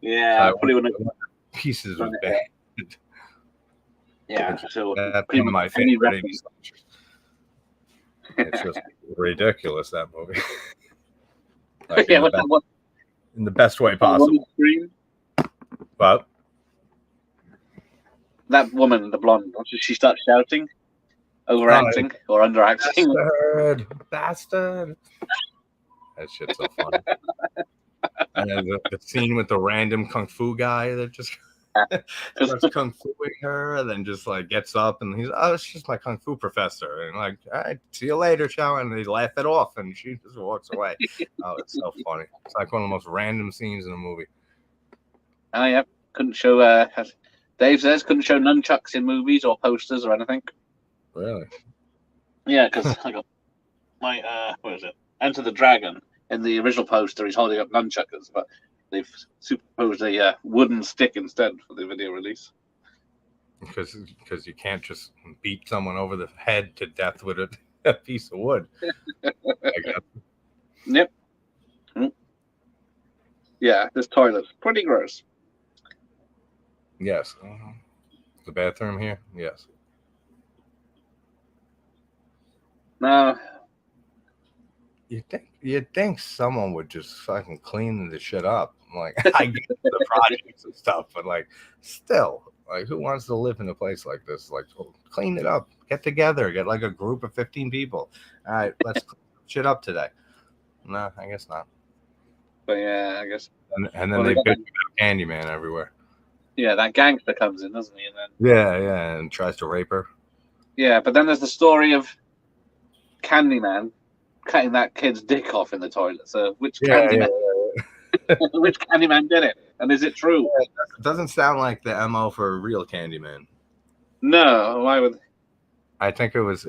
Yeah, Pieces was bad. Yeah, so that's one of my favorite. It's just ridiculous, that movie. Like in the best way possible. But that woman, the blonde, she starts shouting, overacting or underacting. Bastard! That shit's so funny. And then the scene with the random kung fu guy that just starts kung fuing her, and then just like gets up and he's, it's just my kung fu professor, and like, all right, see you later, Chow, and they laugh it off, and she just walks away. Oh, it's so funny. It's like one of the most random scenes in a movie. Oh yeah, couldn't show. As Dave says, couldn't show nunchucks in movies or posters or anything. Really? Yeah, because I got my what is it? Enter the Dragon. In the original poster, he's holding up nunchuckers, but they've superposed a wooden stick instead for the video release. Because you can't just beat someone over the head to death with a piece of wood. Yep. Yeah, this toilet's pretty gross. Yes. The bathroom here? Yes. No. You'd think someone would just fucking clean the shit up. Like, I get the projects and stuff, but like, still, like, who wants to live in a place like this? Like, clean it up, Get together. Get like a group of 15 people. All right, let's clean shit up today. No, I guess not. But yeah, I guess. And then they bitch about Candyman everywhere. Yeah, that gangster comes in, doesn't he? And then Yeah, and tries to rape her. yeah, but then there's the story of Candyman cutting that kid's dick off in the toilet. So which Candyman? Which Candyman did it? And is it true? It doesn't sound like the MO for a real Candyman. No, why would? I think it was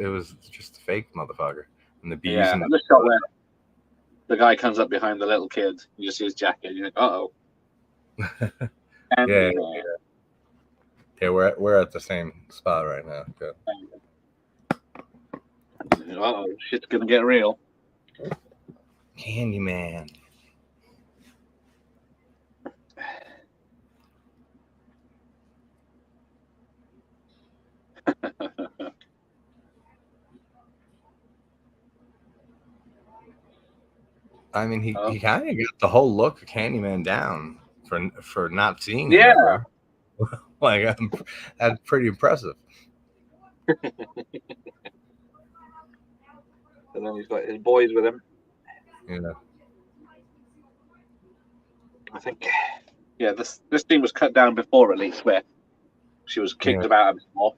just a fake motherfucker. And the bees Yeah, and the shot where the guy comes up behind the little kid. You just see his jacket. And you're like, uh oh. yeah, we're at the same spot right now. Good. Uh-oh, shit's gonna get real. Candyman. I mean, he kind of got the whole look of Candyman down for not seeing him ever. Like, that's pretty impressive. And then he's got his boys with him. Yeah. I think, yeah, this scene was cut down before, at least, where she was kicked about a bit more.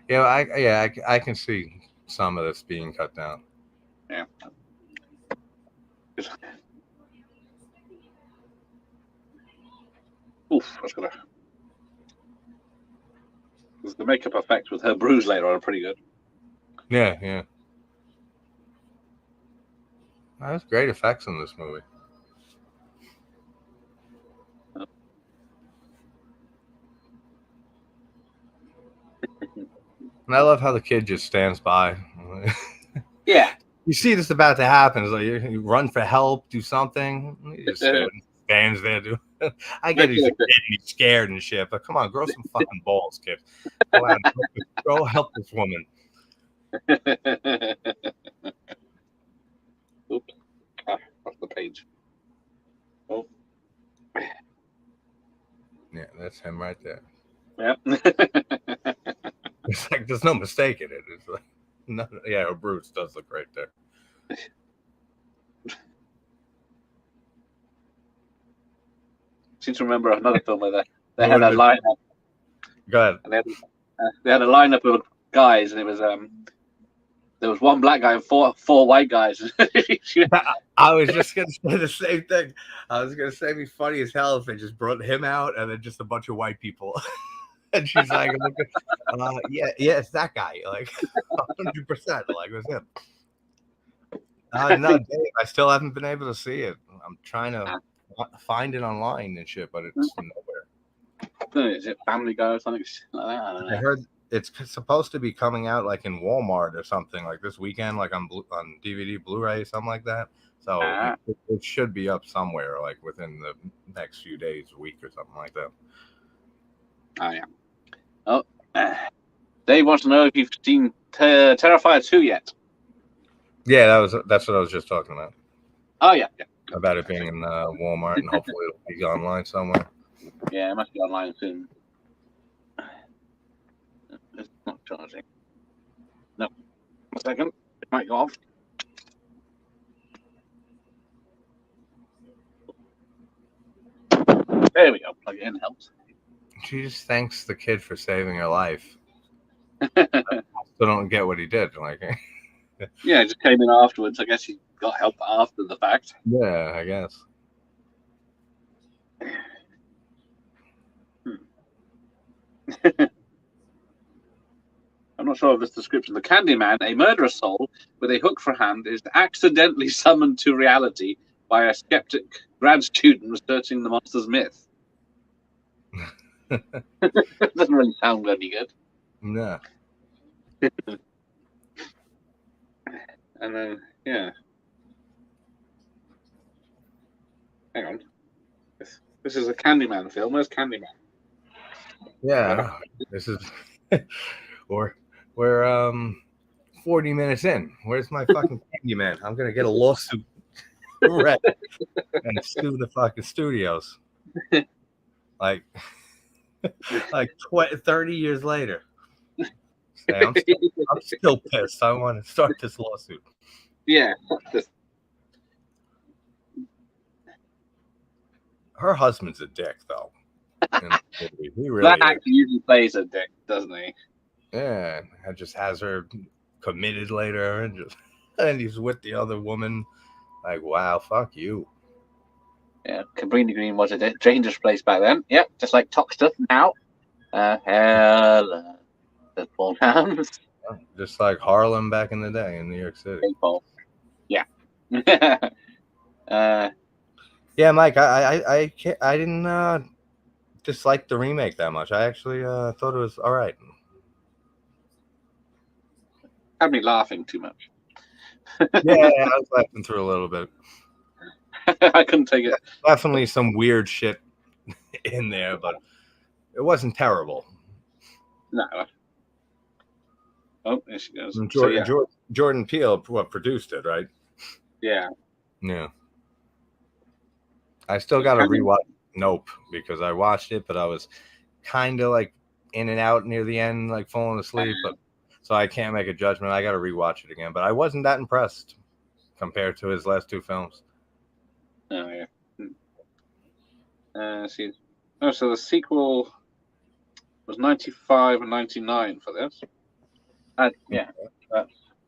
Yeah, I can see some of this being cut down. Yeah. Oof, that's gonna. The makeup effects with her bruise later on are pretty good. Yeah. There's great effects in this movie. And I love how the kid just stands by. Yeah. You see this about to happen. It's like you run for help, do something. He just stands there. I get he's a kid and he's scared and shit, but come on, grow some fucking balls, kid. Go out and go help this woman. Oops. Off the page. Oh. Yeah, that's him right there. Yeah. It's like there's no mistake in it. It's like, no, yeah, Bruce does look right there. Seem to remember another film where they had a lineup. Go ahead. And they had a lineup of guys, and it was there was one black guy and four white guys. I was just gonna say the same thing. I was gonna say it'd be funny as hell if they just brought him out and then just a bunch of white people. And she's like, yeah, it's that guy. Like 100%. Like it was him. No, Dave, I still haven't been able to see it. I'm trying to find it online and shit, but it's nowhere. Is it Family Guy or something like that? I don't know. I heard it's supposed to be coming out like in Walmart or something like this weekend, like on DVD, Blu-ray, something like that. So it should be up somewhere, like within the next few days, a week or something like that. Oh yeah. Oh, Dave wants to know if you've seen Terrifier 2 yet. Yeah, that's what I was just talking about. Oh yeah. About it being in Walmart and hopefully it'll be online somewhere. Yeah, it must be online soon. It's not charging. No. 1 second. It might go off. There we go. Plug it in helps. She just thanks the kid for saving her life. I still don't get what he did. Like, yeah, it just came in afterwards. I guess he got help after the fact. Yeah, I guess. I'm not sure of this description. The Candyman, a murderous soul with a hook for hand, is accidentally summoned to reality by a skeptic grad student researching the monster's myth. Doesn't really sound any good. No. And then, yeah. Hang on. This is a Candyman film. Where's Candyman? Yeah. This is we're 40 minutes in. Where's my fucking Candyman? I'm gonna get a lawsuit read and sue the fucking studios. Like 30 years later. Say, I'm still pissed. I want to start this lawsuit. Yeah. Her husband's a dick, though. He really That is. actor usually plays a dick, doesn't he? Yeah, and just has her committed later, and he's with the other woman. Like, wow, fuck you. Yeah, Cabrini Green was a dangerous place back then. Yep, just like Toxteth now. Hell, the Paul Downs. Just like Harlem back in the day in New York City. Paul. Yeah. Yeah, Mike, I didn't dislike the remake that much. I actually thought it was all right. Had me laughing too much. Yeah, I was laughing through a little bit. I couldn't take it. Definitely some weird shit in there, but it wasn't terrible. No. Oh, there she goes. Jordan Peele produced it, right? Yeah. Yeah. I still got to rewatch Nope because I watched it, but I was kind of like in and out near the end, like falling asleep. But so I can't make a judgment. I got to rewatch it again. But I wasn't that impressed compared to his last two films. Oh yeah. See. Oh, so the sequel was 95 and 99 for this. Yeah.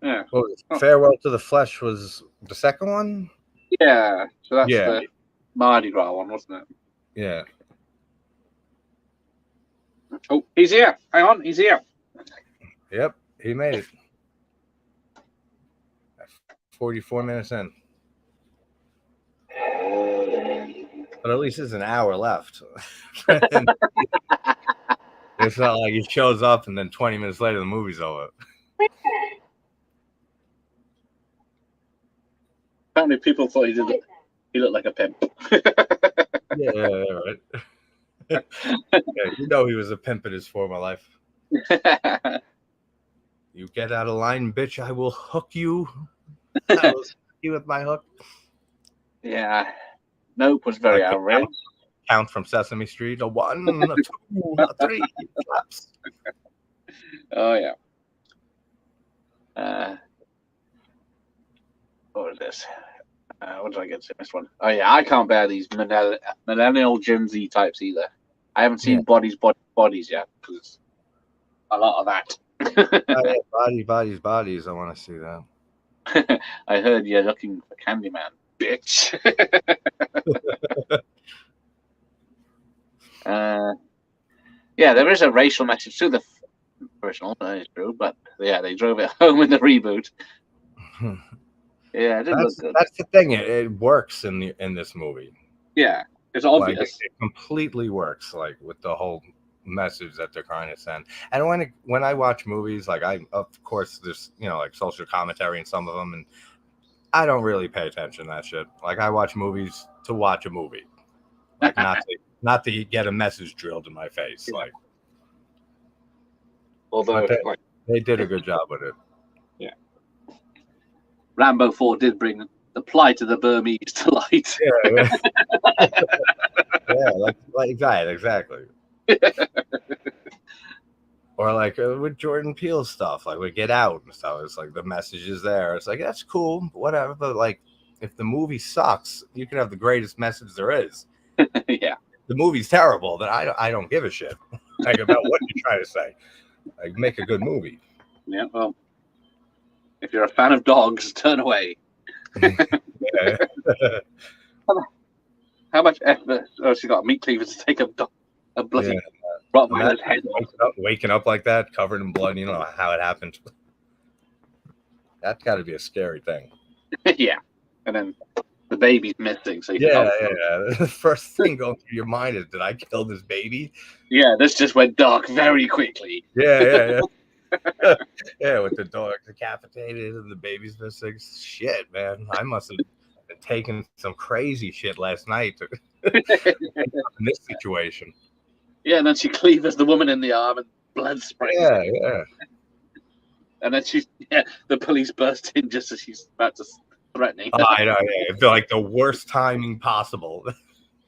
Yeah. Well, Farewell to the Flesh was the second one? Yeah. So that's the Mardi Gras one, wasn't it? Yeah. Oh, he's here. Hang on, he's here. Yep, he made it. 44 minutes in. But at least there's an hour left. It's not like he shows up and then 20 minutes later the movie's over. How many people thought he looked like a pimp? Yeah, right. Yeah, you know he was a pimp in his former life. You get out of line, bitch, I will hook you. I will hook you with my hook. Yeah. Nope was very outraged. Count from Sesame Street. A 1, a 2, a 3. Claps. Oh, yeah. What was this? What did I get to this one? Oh, yeah, I can't bear these millennial Gen Z types either. I haven't seen bodies yet because it's a lot of that. Bodies. I want to see that. I heard you're looking for Candyman, bitch. Yeah, there is a racial message to the original, that is true, but yeah, they drove it home in the reboot. Yeah, it didn't look good. That's the thing. It works in this movie. Yeah, it's obvious. Like, it completely works, like with the whole message that they're trying to send. And when I watch movies, like of course there's like social commentary in some of them, and I don't really pay attention to that shit. Like I watch movies to watch a movie, like not to get a message drilled in my face. Like, although they did a good job with it. Yeah, Rambo 4 did bring the plight of the Burmese to light. Yeah, yeah, like exactly. Or like with Jordan Peele stuff, like we Get Out and stuff. It's like the message is there. It's like that's cool, whatever. But like, if the movie sucks, you can have the greatest message there is. Yeah. The movie's terrible, then I don't give a shit like about what you're trying to say. Like, make a good movie. Yeah. Well, if you're a fan of dogs, turn away. How much effort? Oh, she got a meat cleaver to take a bloody Rottweiler's head off. Waking up like that, covered in blood. You know how it happened. That's got to be a scary thing. Yeah, and then the baby's missing. So yeah. The first thing going through your mind is, did I kill this baby? Yeah, this just went dark very quickly. Yeah. Yeah, with the dog decapitated and the baby's missing. Shit, man. I must have been taking some crazy shit last night in this situation. Yeah, and then she cleaves the woman in the arm and blood sprays. Yeah. And then the police burst in just as she's about to threatening. I know, yeah. It's like the worst timing possible.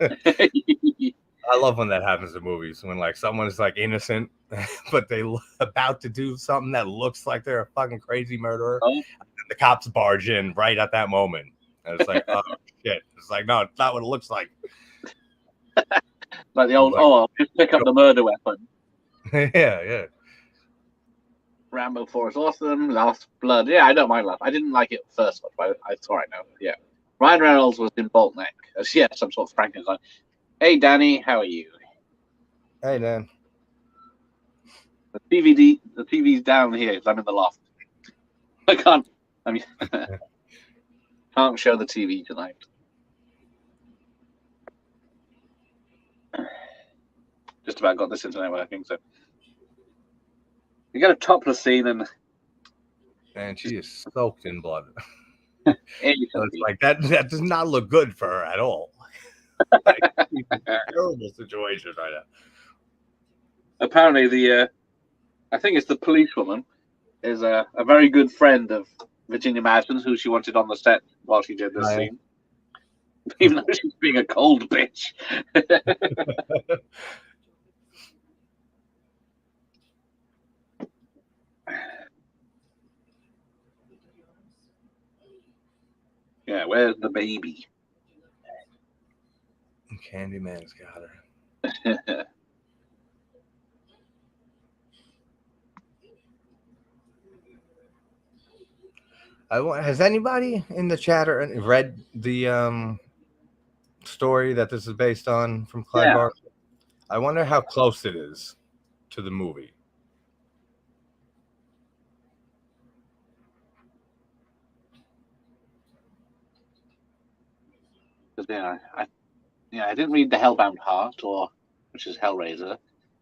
I I love when that happens in movies, when like someone is like innocent, but they about to do something that looks like they're a fucking crazy murderer. Oh. And the cops barge in right at that moment, and it's like, oh shit! It's like, no, it's not what it looks like. Like the old, Like, I'll just pick up the murder weapon. yeah. Rambo 4 is awesome. Last Blood, yeah, I don't mind Last. I didn't like it first much, but it's all right now. Yeah, Ryan Reynolds was in Bolt Neck as some sort of Frankenstein. Hey, Danny, how are you? Hey, Dan. The TV's down here because I'm in the loft. I can't. I mean, can't show the TV tonight. Just about got this internet working, so you get a topless scene and she is soaked in blood. so it's like that does not look good for her at all. Like, she's in a terrible situation right now. Apparently, I think it's the policewoman is a very good friend of Virginia Madsen's, who she wanted on the set while she did this scene, even though she's being a cold bitch. Yeah, where's the baby? Candyman's got her. Has anybody in the chat read the story that this is based on from Clive Barker? I wonder how close it is to the movie. I didn't read the Hellbound Heart, which is Hellraiser.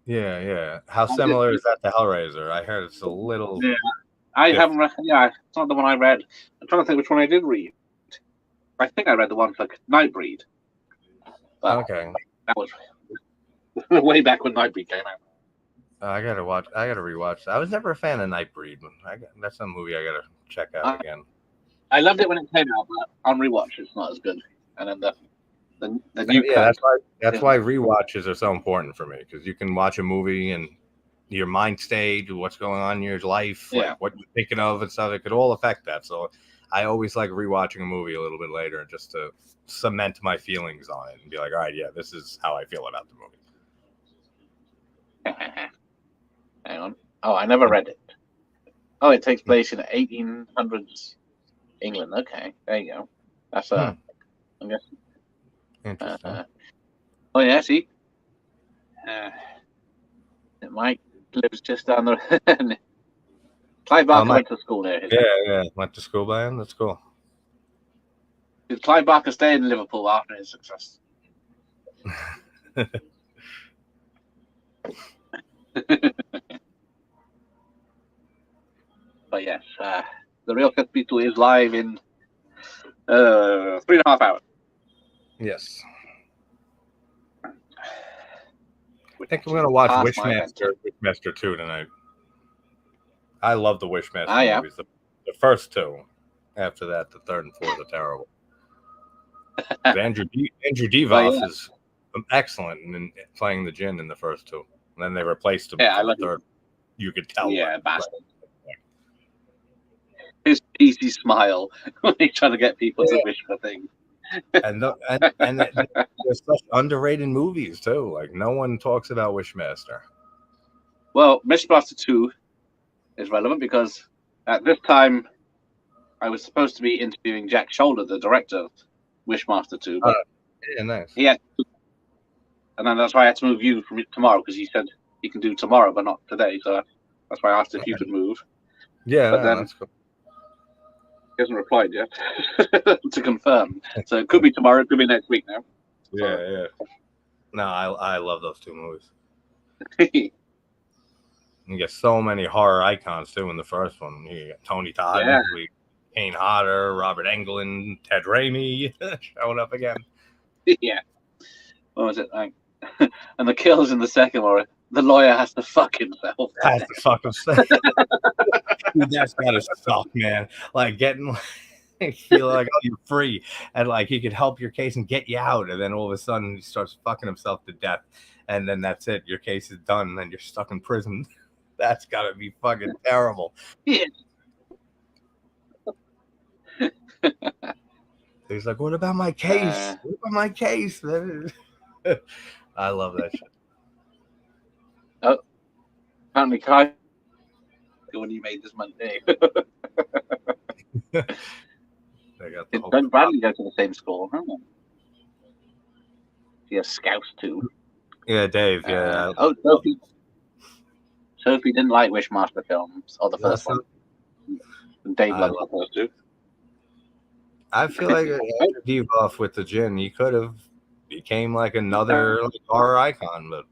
Yeah. How similar is that to Hellraiser? I heard it's a little. Yeah, I haven't read. Yeah, it's not the one I read. I'm trying to think which one I did read. I think I read the one for Nightbreed. But okay. That was way back when Nightbreed came out. I gotta rewatch. I was never a fan of Nightbreed. That's a movie I gotta check out again. I loved it when it came out, but on rewatch it's not as good. And then the new that's why rewatches are so important for me, because you can watch a movie and your mind state, what's going on in your life, like what you're thinking of and stuff. It could all affect that. So I always like rewatching a movie a little bit later just to cement my feelings on it and be like, all right, yeah, this is how I feel about the movie. Hang on. Oh, I never read it. Oh, it takes place in 1800s England. Okay, there you go. That's I guess. Interesting. Oh yeah, see, Mike lives just down the. Clive Barker went to school there. Yeah, went to school by him. That's cool. Did Clive Barker stay in Liverpool after his success? But yes, the Real Cut P2 is live in 3.5 hours. Yes. I think I'm going to watch Wishmaster 2 tonight. I love the Wishmaster movies. The first two. After that, the third and fourth are terrible. Andrew Divoff is excellent in playing the Djinn in the first two. And then they replaced him for the third. You could tell. Yeah, bastard. His cheesy smile when he's trying to get people to wish for things. And they're such underrated movies too. Like no one talks about Wishmaster. Well, Wishmaster 2 is relevant because at this time I was supposed to be interviewing Jack Shoulder, the director of Wishmaster 2. But nice. And then that's why I had to move you from tomorrow, because he said he can do tomorrow but not today. So that's why I asked if you could move. Yeah, but then that's cool. He hasn't replied yet to confirm. So it could be tomorrow, it could be next week now. Yeah. No, I love those two movies. You get so many horror icons too in the first one. You get Tony Todd, Kane Hodder, Robert Englund, Ted Raimi showing up again. Yeah. What was it like? And the kills in the second one, the lawyer has to fuck himself. Dude, that's gotta suck, man. Like getting You feel like, oh, you're free, and like he could help your case and get you out, and then all of a sudden he starts fucking himself to death, and then that's it. Your case is done, and then you're stuck in prison. That's gotta be fucking terrible. Yeah. He's like, "What about my case? What about my case?" I love that shit. Oh, apparently Kai when you made this Monday. They got the whole Don't Bradley go to the same school? Huh? He has scouts too. yeah, Dave. Yeah. Sophie didn't like Wishmaster films or the first one. Dave loved the first two. I feel like after Devoff with the gin, he could have became like another like, horror icon, but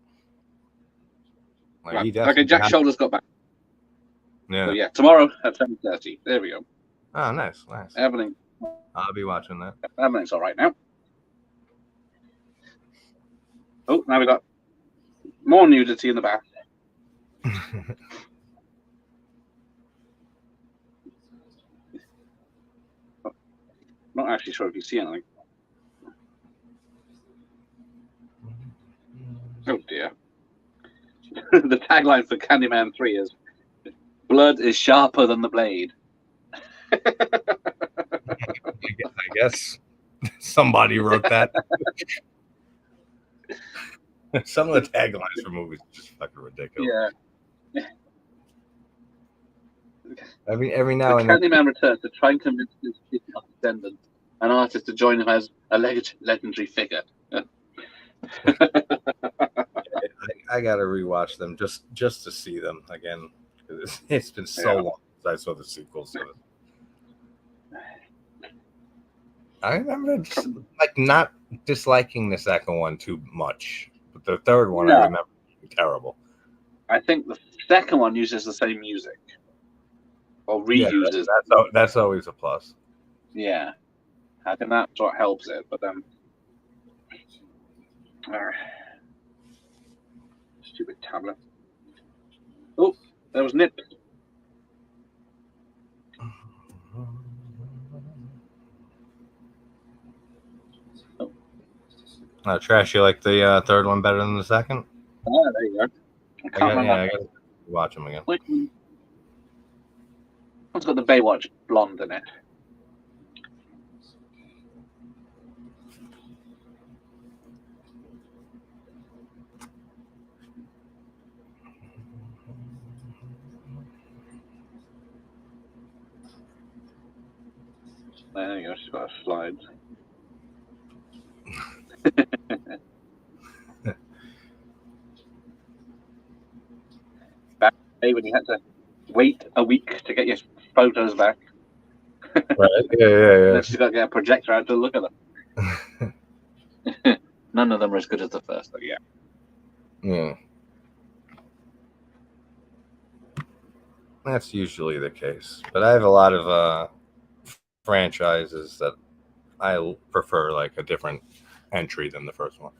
like, right. he definitely Jack Shoulders got back. Yeah. So yeah, tomorrow at 7:30. There we go. Oh, nice. Everything. I'll be watching that. Everything's all right now. Oh, now we got more nudity in the bath. Not actually sure if you see anything. Oh dear. The tagline for Candyman 3 is "Blood is sharper than the blade." I guess somebody wrote that. Some of the taglines for movies are just fucking ridiculous. Yeah. Every now and then. Candyman returns to try and convince his descendants, an artist, to join him as a legendary figure. I gotta rewatch them just to see them again. It's been so long since I saw the sequels to it. I remember like not disliking the second one too much, but the third one I remember being terrible. I think the second one uses the same music or reuses. Yeah, that's always a plus. Yeah, I think that's what helps it. But then, stupid tablet. Oh, there was Nip. Trash, you like the third one better than the second? Oh, there you go. I gotta watch them again. Which one's got the Baywatch blonde in it? There you go. She's got her slides. Back when you had to wait a week to get your photos back. Right. Yeah. She's got to get a projector out to look at them. None of them are as good as the first, though. Yeah. Yeah. That's usually the case, but I have a lot of franchises that I prefer, like a different entry than the first one.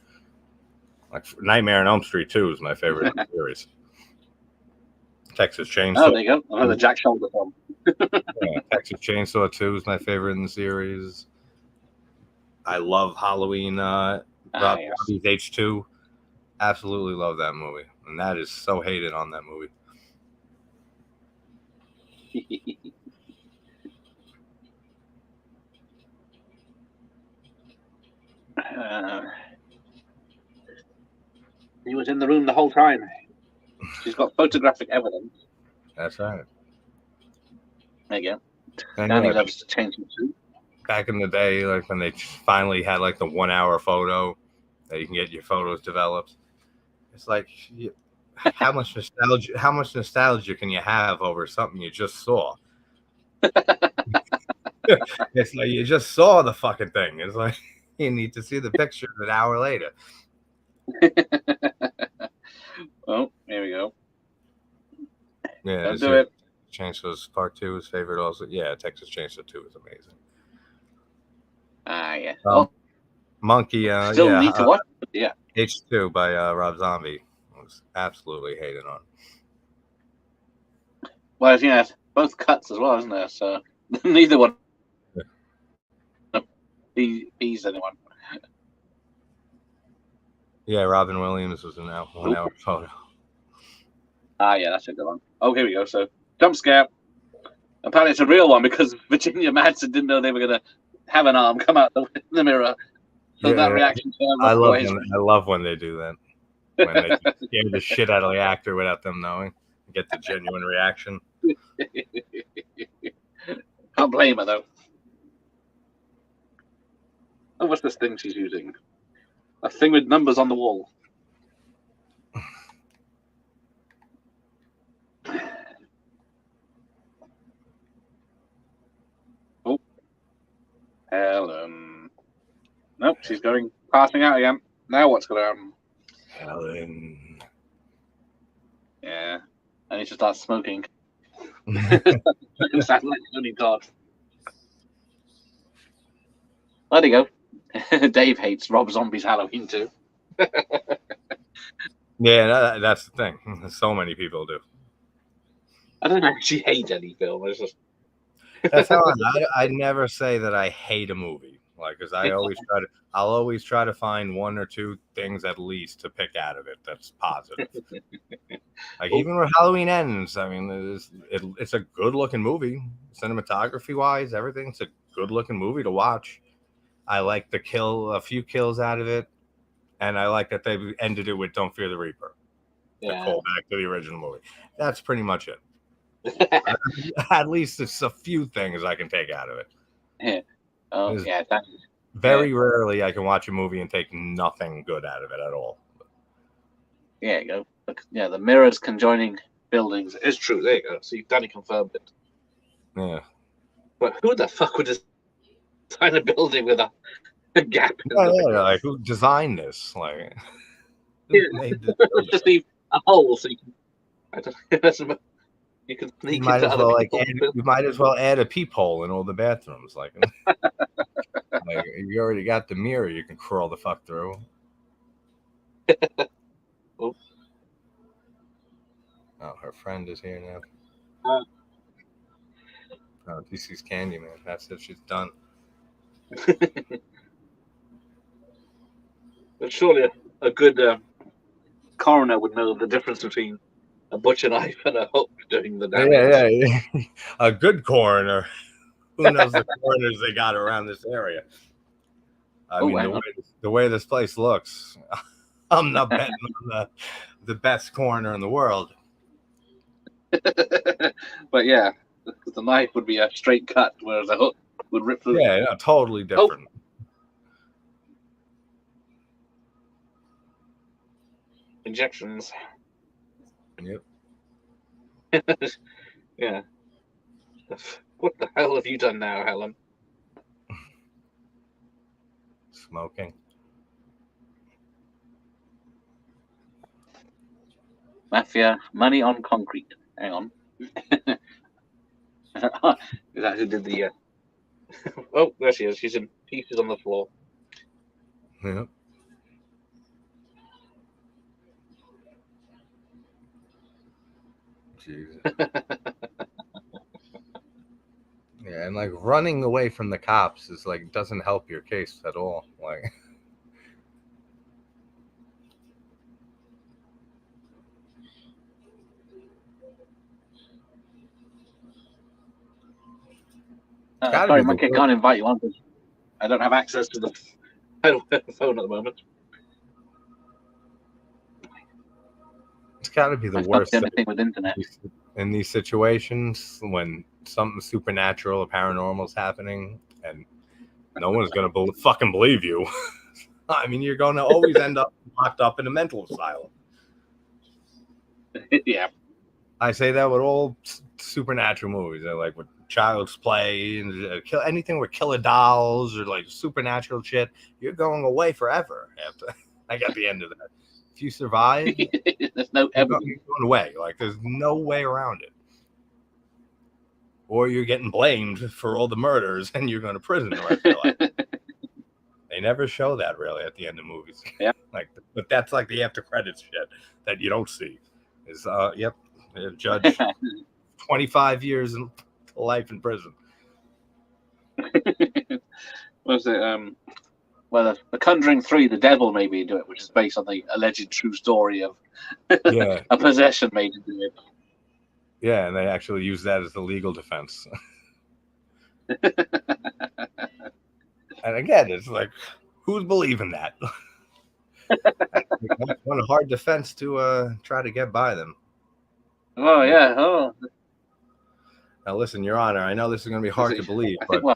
Like Nightmare on Elm Street 2 is my favorite series. Texas Chainsaw. Oh, there you go. Another Jack Shoulder film. Texas Chainsaw 2 is my favorite in the series. I love Halloween. Robbie's H2. Absolutely love that movie, and that is so hated on that movie. He was in the room the whole time. She's got photographic evidence. That's right. There you go. And Danny loves to change him too. Back in the day, like when they finally had like the 1 hour photo that you can get your photos developed, it's like how much nostalgia can you have over something you just saw? It's like you just saw the fucking thing. It's like you need to see the picture an hour later. Oh, here we go. Yeah, Let's do it. Chainsaw's Part 2 is favorite also. Yeah, Texas Chainsaw 2 is amazing. Yeah. Monkey. Still need to watch it. Yeah. H2 by Rob Zombie was absolutely hated on. Well, both cuts as well, isn't there? So neither one He's anyone. Yeah, Robin Williams was in that 1 hour photo. Ah, yeah, that's a good one. Oh, here we go. So, jump scare. Apparently, it's a real one because Virginia Madsen didn't know they were going to have an arm come out the mirror. So Yeah, that reaction to her I boys. love when they do that. When they scare the shit out of the actor without them knowing. Get the genuine reaction. Can't blame her, though. Oh, what's this thing she's using? A thing with numbers on the wall. Oh. Helen. Nope, she's passing out again. Now what's going to happen? Helen. Yeah. I need to start smoking. It sounds like Tony Todd. There you go. Dave hates Rob Zombie's Halloween too. Yeah, that's the thing. So many people do. I don't actually hate any film. It's just That's how I never say that I hate a movie. Like, because I'll always try to find one or two things at least to pick out of it that's positive. Like even when Halloween Ends, I mean, it's a good looking movie, cinematography wise, everything. It's a good looking movie to watch. I like a few kills out of it, and I like that they ended it with "Don't Fear the Reaper." Yeah. To call back to the original movie. That's pretty much it. At least it's a few things I can take out of it. Yeah. Oh, yeah. Very rarely I can watch a movie and take nothing good out of it at all. Yeah, you go. Yeah, the mirrors conjoining buildings is true. There you go. So Danny confirmed it. Yeah. But who the fuck would design a building with a gap? Like who designed this? Like, who made this building? Just leave a hole so you can. I don't. You can sneak You might into as well other you might as well add a peephole in all the bathrooms. Like you already got the mirror, you can crawl the fuck through. Oh, her friend is here now. Oh, this is Candyman. That's it. She's done. But surely a good coroner would know the difference between a butcher knife and a hook doing the damage. Yeah. A good coroner. Who knows the coroners they got around this area? I mean, the way this place looks, I'm not betting on the best coroner in the world. But yeah, the knife would be a straight cut, whereas a hook would rip through. Yeah, totally different. Injections. Yep. Yeah. What the hell have you done now, Helen? Smoking. Mafia, money on concrete. Hang on. Is that who did the... Oh, there she is. She's in pieces on the floor. Yep. Jesus. Yeah, and like running away from the cops is like doesn't help your case at all. Like sorry, Monkey, I can't invite you on because I don't have access to the phone at the moment. It's got to be the worst thing with internet in these situations when something supernatural or paranormal is happening, and no one's gonna fucking believe you. I mean, you're going to always end up locked up in a mental asylum. Yeah, I say that with all supernatural movies, like with Child's Play and anything with killer dolls or like supernatural shit. You're going away forever after, like at the end of that. If you survive, there's no evidence. You're going away. Like there's no way around it. Or you're getting blamed for all the murders and you're going to prison the rest of your life. They never show that really at the end of movies. Yeah. But that's like the after credits shit that you don't see. Is judge 25 years in life in prison. Was it well, the Conjuring 3, the devil made me do it, which is based on the alleged true story of Yeah, a possession made him do it. yeah, and they actually use that as the legal defense. And again, it's like, who's believing that? That's one hard defense to try to get by them. Oh yeah. Oh, Now, listen, Your Honor, I know this is going to be hard to believe, I but think, well,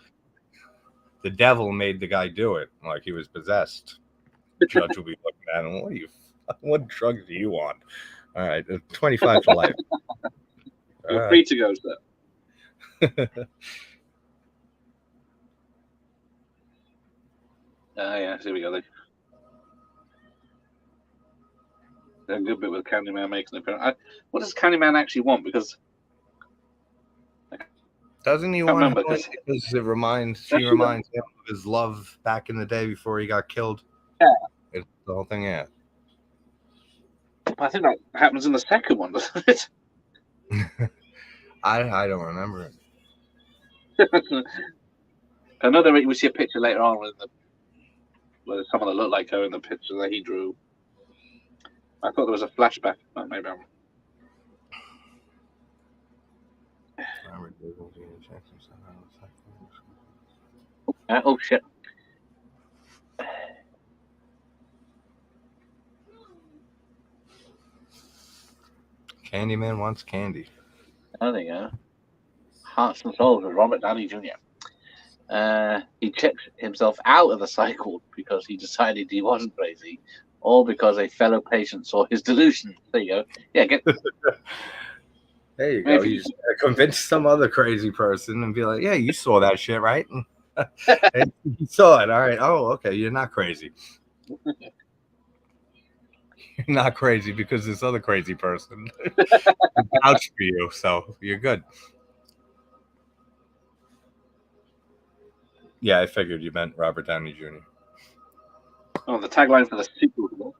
the devil made the guy do it, like he was possessed. The judge will be looking at him. What drugs do you want? All right, 25 for life. you're free to go, sir. Yeah, here we go. A good bit with Candyman making an appearance. What does Candyman actually want? Because Doesn't he I can't want remember, her because she reminds him of his love back in the day before he got killed? Yeah. It's the whole thing, yeah. I think that happens in the second one, doesn't it? I don't remember it. I know we see a picture later on where there's someone that looked like her in the picture that he drew. I thought there was a flashback, but maybe I'm. Oh shit! Candyman wants candy. Oh, there you go. Hearts and Souls with Robert Downey Jr. He checked himself out of the cycle because he decided he wasn't crazy, or because a fellow patient saw his delusion. There you go. Yeah, there you go. You just convince some other crazy person and be like, "Yeah, you saw that shit, right? And you saw it. All right. Oh, okay. You're not crazy. You're not crazy because this other crazy person vouched for you, so you're good." Yeah, I figured you meant Robert Downey Jr. Oh, the tagline for the sequel.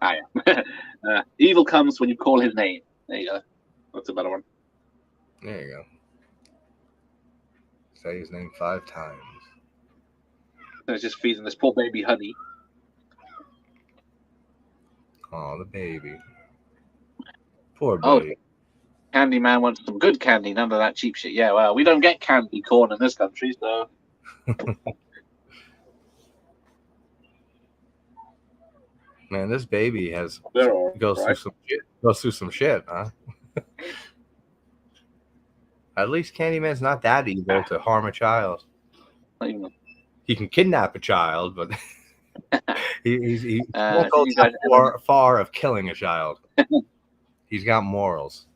Yeah. Evil comes when you call his name. There you go. That's a better one. There you go. Say his name 5 times. So it's just feeding this poor baby honey. Oh, the baby. Poor baby. Oh, Candyman wants some good candy, none of that cheap shit. Yeah, well, we don't get candy corn in this country, so. Man, this baby goes right. through some shit, huh? At least Candyman's not that evil to harm a child. He can kidnap a child, but he won't go that far of killing a child. He's got morals.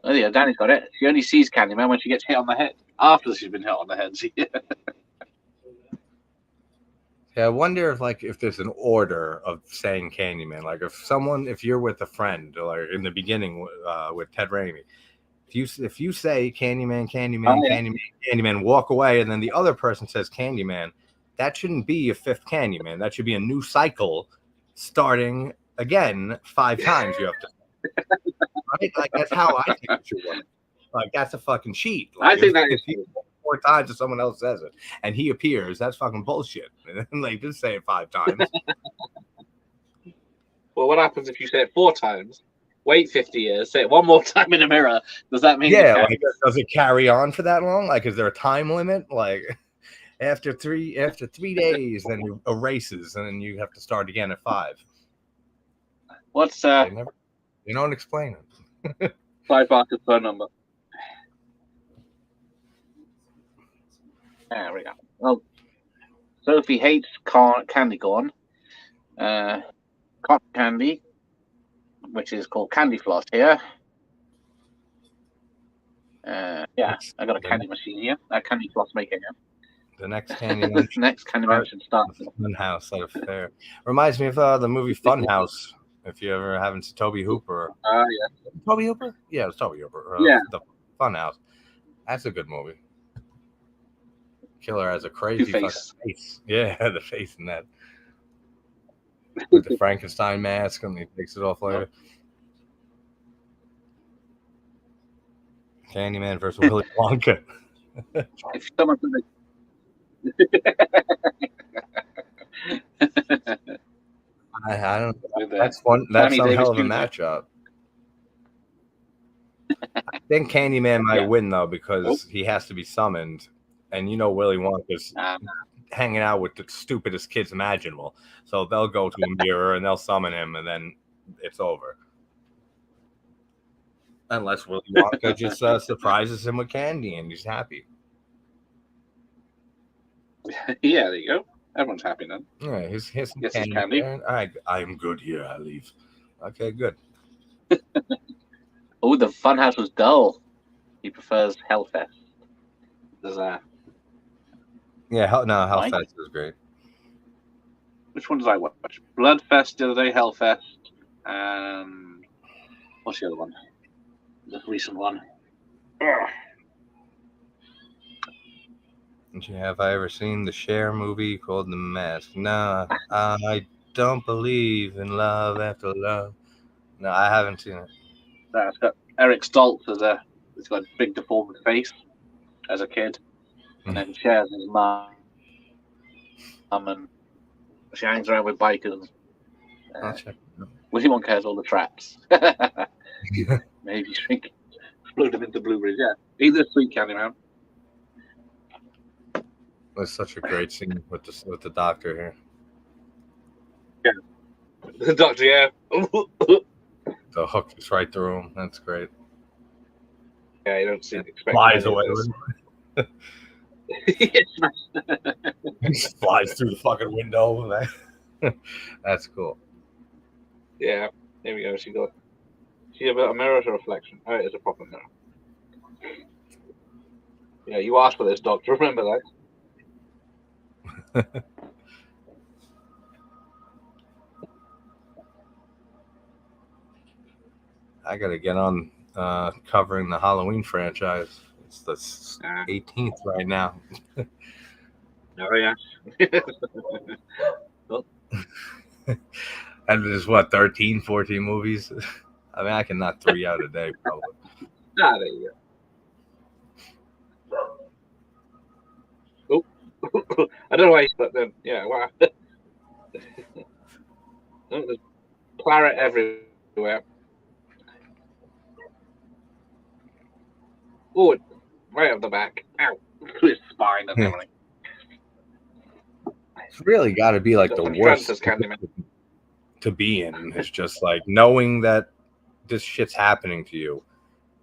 Oh yeah, Danny's got it. She only sees Candyman when she gets hit on the head. After she's been hit on the head. Yeah, I wonder if there's an order of saying Candyman. Like if you're with a friend, or in the beginning with Ted Raimi, if you say Candyman, Candyman, walk away, and then the other person says Candyman, that shouldn't be a 5th Candyman. That should be a new cycle, starting again 5 times. You have to, right? Like that's how I think it should work. Like that's a fucking cheat. Like, I think that is 4 times if someone else says it and he appears, that's fucking bullshit. Like just say it 5 times. Well, what happens if you say it 4 times? Wait 50 years, say it one more time in a mirror. Does that mean does it carry on for that long? Like, is there a time limit? Like after 3 days, then it erases, and then you have to start again at 5. What's they don't explain it. 5 Barker's phone number. There we go. Well, Sophie hates candy corn. Cotton candy, which is called candy floss here. Yeah, I got a candy machine here. A candy floss maker here. The next Candyman. Next Candyman should start. Funhouse at a fair. Reminds me of the movie Funhouse. If you ever haven't seen Toby Hooper. Yeah. Toby Hooper? Yeah, it was Toby Hooper. Yeah. The Funhouse. That's a good movie. Killer has a crazy face. Yeah, the face in that. With the Frankenstein mask, and he takes it off later. Candyman versus Willy Wonka. If someone I don't. with That's one. That's Sammy some Davis hell of a Jr. matchup. I think Candyman might Yeah. win though because he has to be summoned, and Willy Wonka's hanging out with the stupidest kids imaginable. So they'll go to a mirror and they'll summon him, and then it's over. Unless Willy Wonka just surprises him with candy and he's happy. Yeah, there you go. Everyone's happy then. Yeah, here's some Yes, it's candy. candy. I'm good here. I leave. Okay, good. Oh, the Funhouse was dull. He prefers Hellfest. There's Yeah, Hellfest is great. which one did I watch? Bloodfest the other day, Hellfest, and what's the other one? The recent one. Have I ever seen the Cher movie called The Mask? No, I don't believe in love after love. No, I haven't seen it. It's got Eric Stoltz he's got a big deformed face as a kid, and then Cher's his mum, and she hangs around with bikers. I'll check it out. Willy Wonka has all the traps. Maybe shrink, explode them into blueberries. Yeah, either sweet Candyman. It's such a great scene with the doctor here. Yeah, the doctor. Yeah. The hook is right through him. That's great. Yeah, you don't see it. Flies away with him. He flies through the fucking window. That's cool. Yeah, there we go. She have a mirror to reflection. Oh, it is a proper mirror. Yeah, you asked for this, doctor. Remember that. I gotta get on covering the Halloween franchise. It's the 18th right now. Oh yeah. And there's what, 13, 14 movies? I mean, I can knock 3 out a day probably. There you go. Oh, I don't know why, but then yeah, wow. There's claret everywhere. Oh, right up the back. Ow. His spine and everything. It's really got to be like the worst Candyman to be in. It's just like knowing that this shit's happening to you,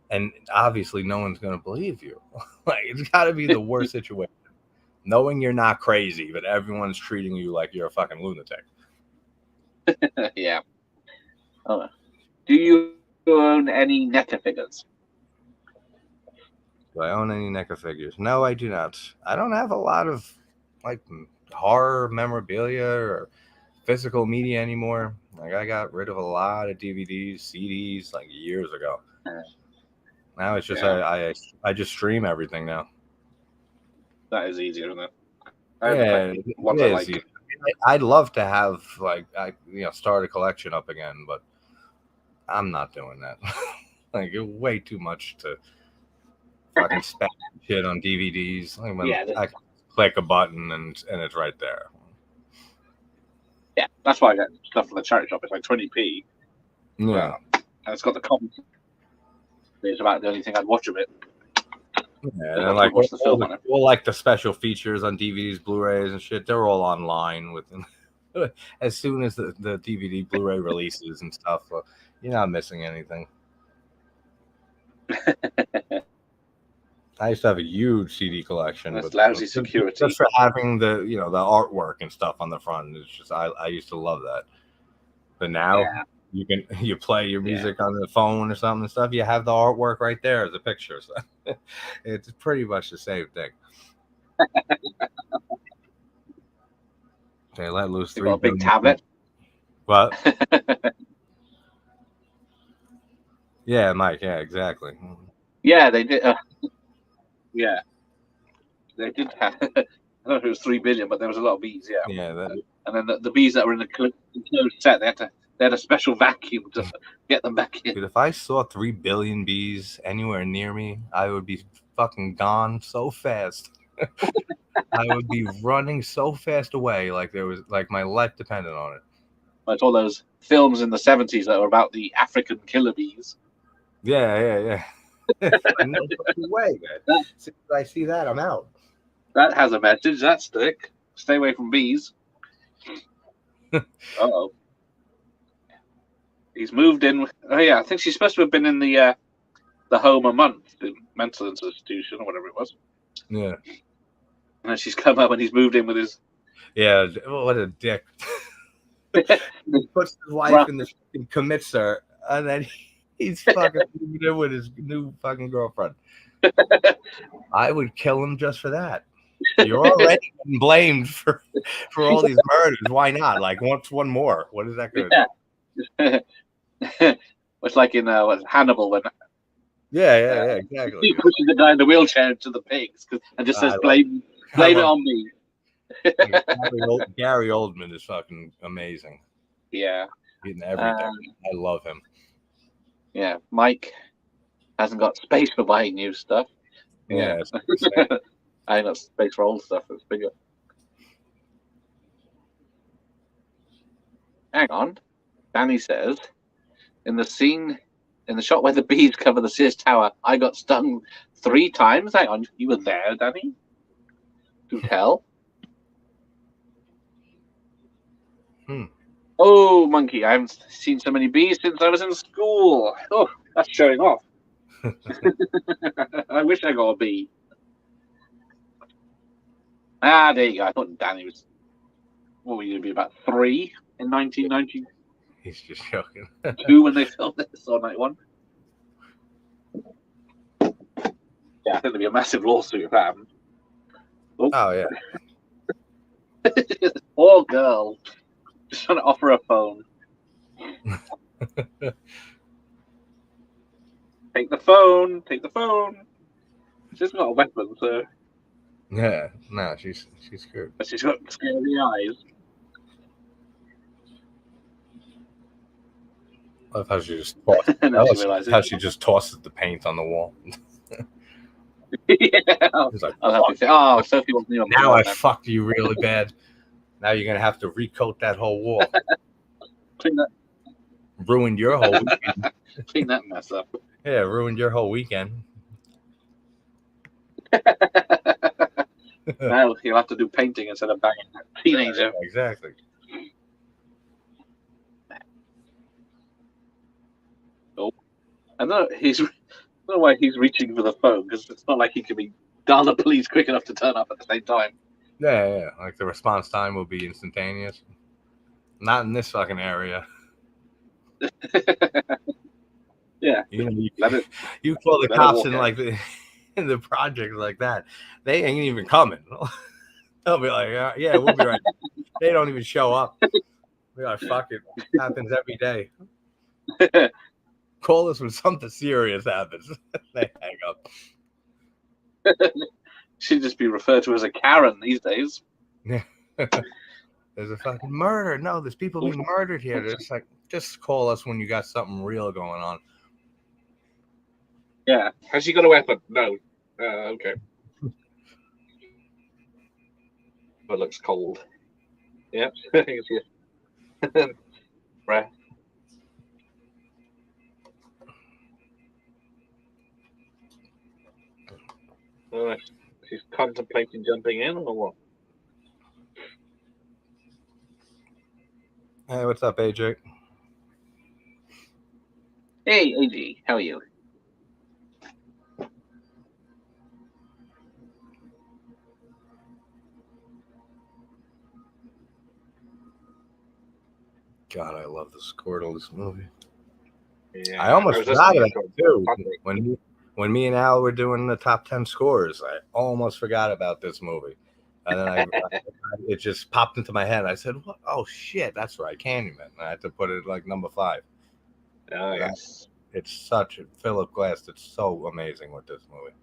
and obviously no one's gonna believe you. Like it's got to be the worst situation. Knowing you're not crazy, but everyone's treating you like you're a fucking lunatic. Yeah. Oh. Do you own any NECA figures? Do I own any NECA figures? No, I do not. I don't have a lot of like horror memorabilia or physical media anymore. Like I got rid of a lot of DVDs, CDs like years ago. Now it's just I just stream everything now. That is easier, isn't it? Yeah, I'd love to have start a collection up again, but I'm not doing that. Like it's way too much to fucking spend shit on DVDs. Like I can click a button and it's right there. Yeah, that's why I get stuff from the charity shop. It's like 20p. Yeah, and it's got the comment. It's about the only thing I'd watch of it. Yeah, and like all like the special features on DVDs, Blu-rays, and shit, they're all online within. As soon as the DVD, Blu-ray releases and stuff, you're not missing anything. I used to have a huge CD collection. That's lousy security. Just for having the the artwork and stuff on the front. It's just I used to love that. But now you play your music on the phone or something and stuff. You have the artwork right there as a picture. So it's pretty much the same thing. Okay, let loose 3 big tablet. What? Yeah, Mike. Yeah, exactly. Yeah, they did. Yeah, they did have. I don't know if it was 3 billion, but there was a lot of bees. Yeah. Yeah. And then the bees that were in the closed set, they had to they had a special vacuum to get them back in. Dude, if I saw 3 billion bees anywhere near me, I would be fucking gone so fast. I would be running so fast away, like my life depended on it. Like all those films in the 70s that were about the African killer bees. Yeah. No fucking way, man. As soon as I see that, I'm out. That has a message. That stick. Stay away from bees. Uh-oh. He's moved in. Oh yeah, I think she's supposed to have been in the home a month, the mental institution or whatever it was. Yeah. And then she's come up and he's moved in with his. Yeah, what a dick. He puts his wife in the and commits her, and then he's fucking moving in with his new fucking girlfriend. I would kill him just for that. You're already getting blamed for all these murders. Why not? Like, what's one more? What is that going to do? It's like in Hannibal when. Yeah, exactly. He pushes the guy in the wheelchair into the pigs and just says, "Blame it on me." Gary Oldman is fucking amazing. Yeah, in everything. I love him. Yeah, Mike hasn't got space for buying new stuff. Yeah, I ain't got space for old stuff that's bigger. Hang on. Danny says, in the shot where the bees cover the Sears Tower, I got stung 3 times. Hang on, you were there, Danny? Do tell. Oh, monkey, I haven't seen so many bees since I was in school. Oh, that's showing off. I wish I got a bee. There you go. I thought Danny was, what were you going to be, about 3 in 1992 He's just joking. when they filmed this, or 91? Yeah, I think there'd be a massive lawsuit if that happened. Oh yeah. Poor girl. Just trying to offer a phone. Take the phone. She's got a weapon, so. Yeah, no, she's good. But she's got scary eyes. I love how she just tosses. How she just tosses the paint on the wall. Yeah. Like, I'll have to say, oh, Sophie wasn't even. Now I fucked you really bad. Now you're gonna have to recoat that whole wall. Clean that. Ruined your whole weekend. Clean that mess up. Yeah, ruined your whole weekend. Now you'll have to do painting instead of banging that teenager. Exactly. Oh, I don't know why he's reaching for the phone, because it's not like he can be dial the police quick enough to turn up at the same time. Yeah. Like the response time will be instantaneous. Not in this fucking area. Yeah. You call the cops in the project like that, they ain't even coming. They'll be like, yeah, we'll be right. They don't even show up. We're like, fuck it. Happens every day. Call us when something serious happens. They hang up. Should just be referred to as a Karen these days. Yeah. There's a fucking murder. No, there's people being murdered here. It's like, just call us when you got something real going on. Yeah. Has she got a weapon? No. Okay. It looks cold. Yep. Breath. She's contemplating jumping in or what? Hey, what's up, AJ? Hey, AJ, how are you? God, I love the score to this movie. Yeah, I almost forgot about it too. When me and Al were doing the top 10 scores, I almost forgot about this movie. And then it just popped into my head. I said, "What? Oh shit, that's right, Candyman." I had to put it like number 5. Oh yes, it's such a Philip Glass. It's so amazing with this movie,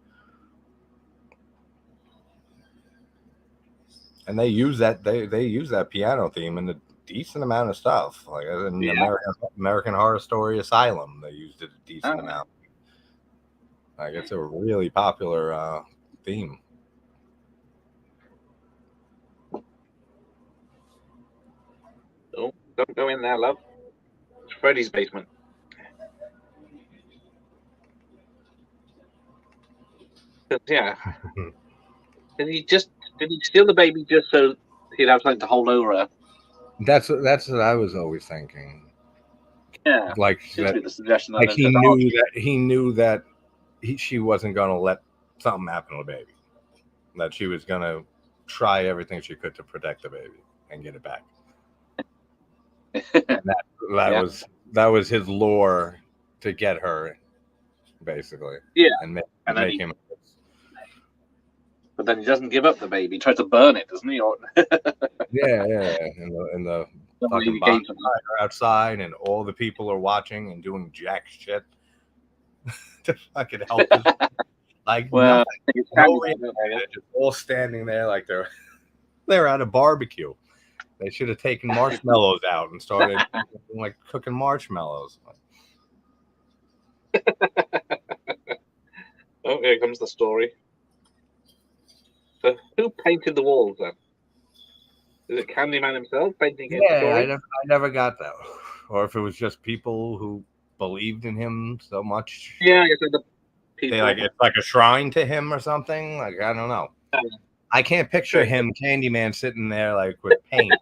and they use that piano theme in decent amount of stuff. Like in Yeah. American Horror Story Asylum, they used it a decent Oh. amount. Like it's a really popular theme. Oh, don't go in there, love. It's Freddy's basement. Yeah. Did he steal the baby just so he'd have something to hold over her? That's what I was always thinking. Yeah. Like Seems that, to be the suggestion. like he knew that she wasn't gonna let something happen to the baby. That she was gonna try everything she could to protect the baby and get it back. And that was his lure to get her, basically. Yeah. And make him. But then he doesn't give up the baby. He tries to burn it, doesn't he? Or Yeah. In the fucking bonfire outside, and all the people are watching and doing jack shit to fucking help us. Like, well, they're just all standing there like they're at a barbecue. They should have taken marshmallows out and started like cooking marshmallows. Oh, here comes the story. So, who painted the walls then? Is it Candyman himself painting it? Yeah, I never got that. Or if it was just people who believed in him so much. Yeah, I guess the people. It's like a shrine to him or something. Like, I don't know. I can't picture him, Candyman, sitting there like with paint,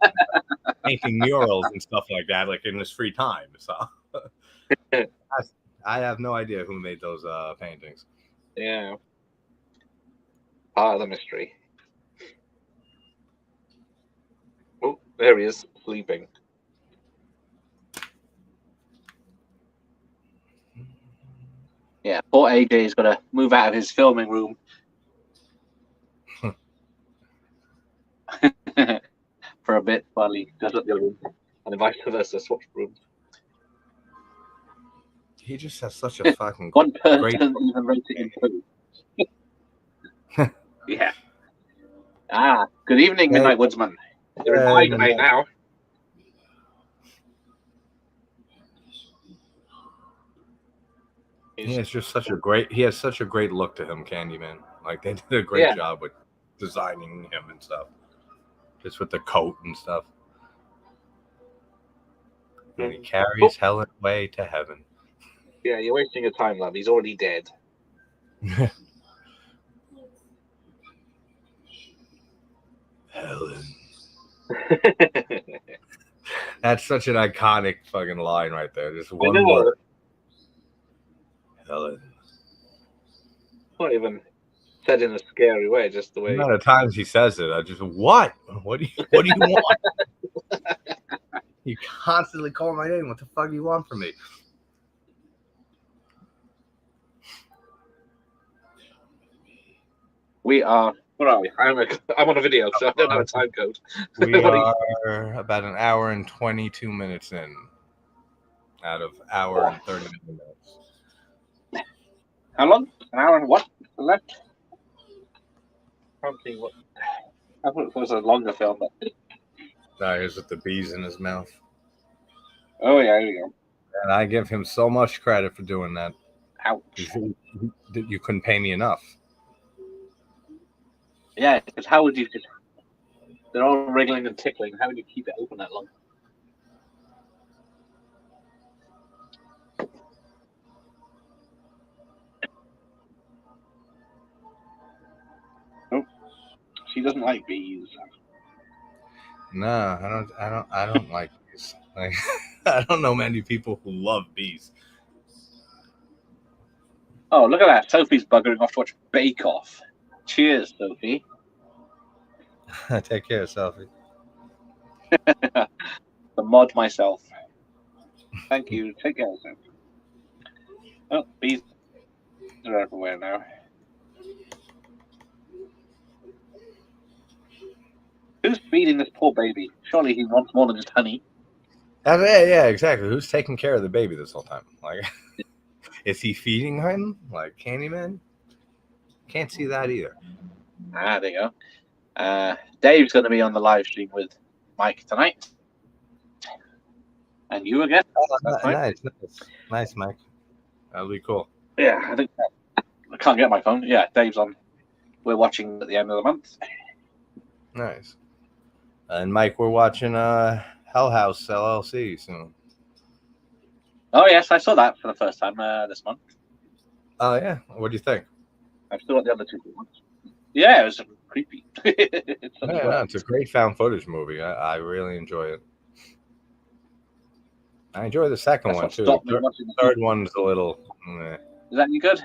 painting murals and stuff like that, like in his free time. So I have no idea who made those paintings. Yeah. Part of the mystery. Oh, there he is, sleeping. Yeah, poor AJ's got to move out of his filming room. For a bit while he does up the other room. And vice versa, switch rooms. He just has such a fucking one person great... even rate it in food. Yeah. Ah, good evening, Midnight Woodsman. You're in hibernate now. He has such a great look to him, Candyman. Like they did a great job with designing him and stuff. Just with the coat and stuff. And he carries Helen away to heaven. Yeah, you're wasting your time, love. He's already dead. Helen. That's such an iconic fucking line right there. Just one word. Helen. Not even said in a scary way, just the way. The amount of times he says it, I just what? What do you want? You constantly call my name. What the fuck do you want from me? We are. Where are we? I'm on a video, so I don't know a time code. We are about an hour and 22 minutes in, out of hour and 30 minutes. How long? An hour and what left? I don't think what. I thought it was a longer film, but. Here's with the bees in his mouth. Oh yeah, here we go. And I give him so much credit for doing that. Ouch! You couldn't pay me enough. Yeah, because how would you? They're all wriggling and tickling. How would you keep it open that long? Oh, she doesn't like bees. No, I don't like bees. Like, I don't know many people who love bees. Oh, look at that! Sophie's buggering off to watch Bake Off. Cheers, Sophie. Take care, Sophie. The mod myself. Thank you. Take care, Sophie. Oh, bees are everywhere now. Who's feeding this poor baby? Surely he wants more than just honey. Yeah, exactly. Who's taking care of the baby this whole time? Like, is he feeding him like Candyman? Can't see that either. Ah, there you go. Dave's going to be on the live stream with Mike tonight. And you again? That's fine. Nice, Mike. That'll be cool. Yeah, I think I can't get my phone. Yeah, Dave's on. We're watching at the end of the month. Nice. And Mike, we're watching Hell House LLC soon. Oh yes, I saw that for the first time this month. Oh yeah, what do you think? I've still got the other two ones. Yeah, it was creepy. It's a great found footage movie. I really enjoy it. I enjoy the second one too. The third one's a little. Meh. Is that any good?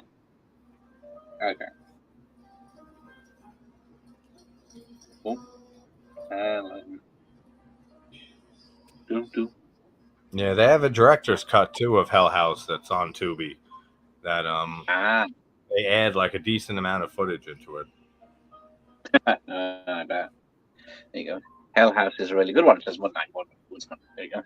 Okay. Cool. Yeah, they have a director's cut too of Hell House that's on Tubi. That they add like a decent amount of footage into it. I bet. There you go. Hell House is a really good one. It says one night, one woodsman. There you go.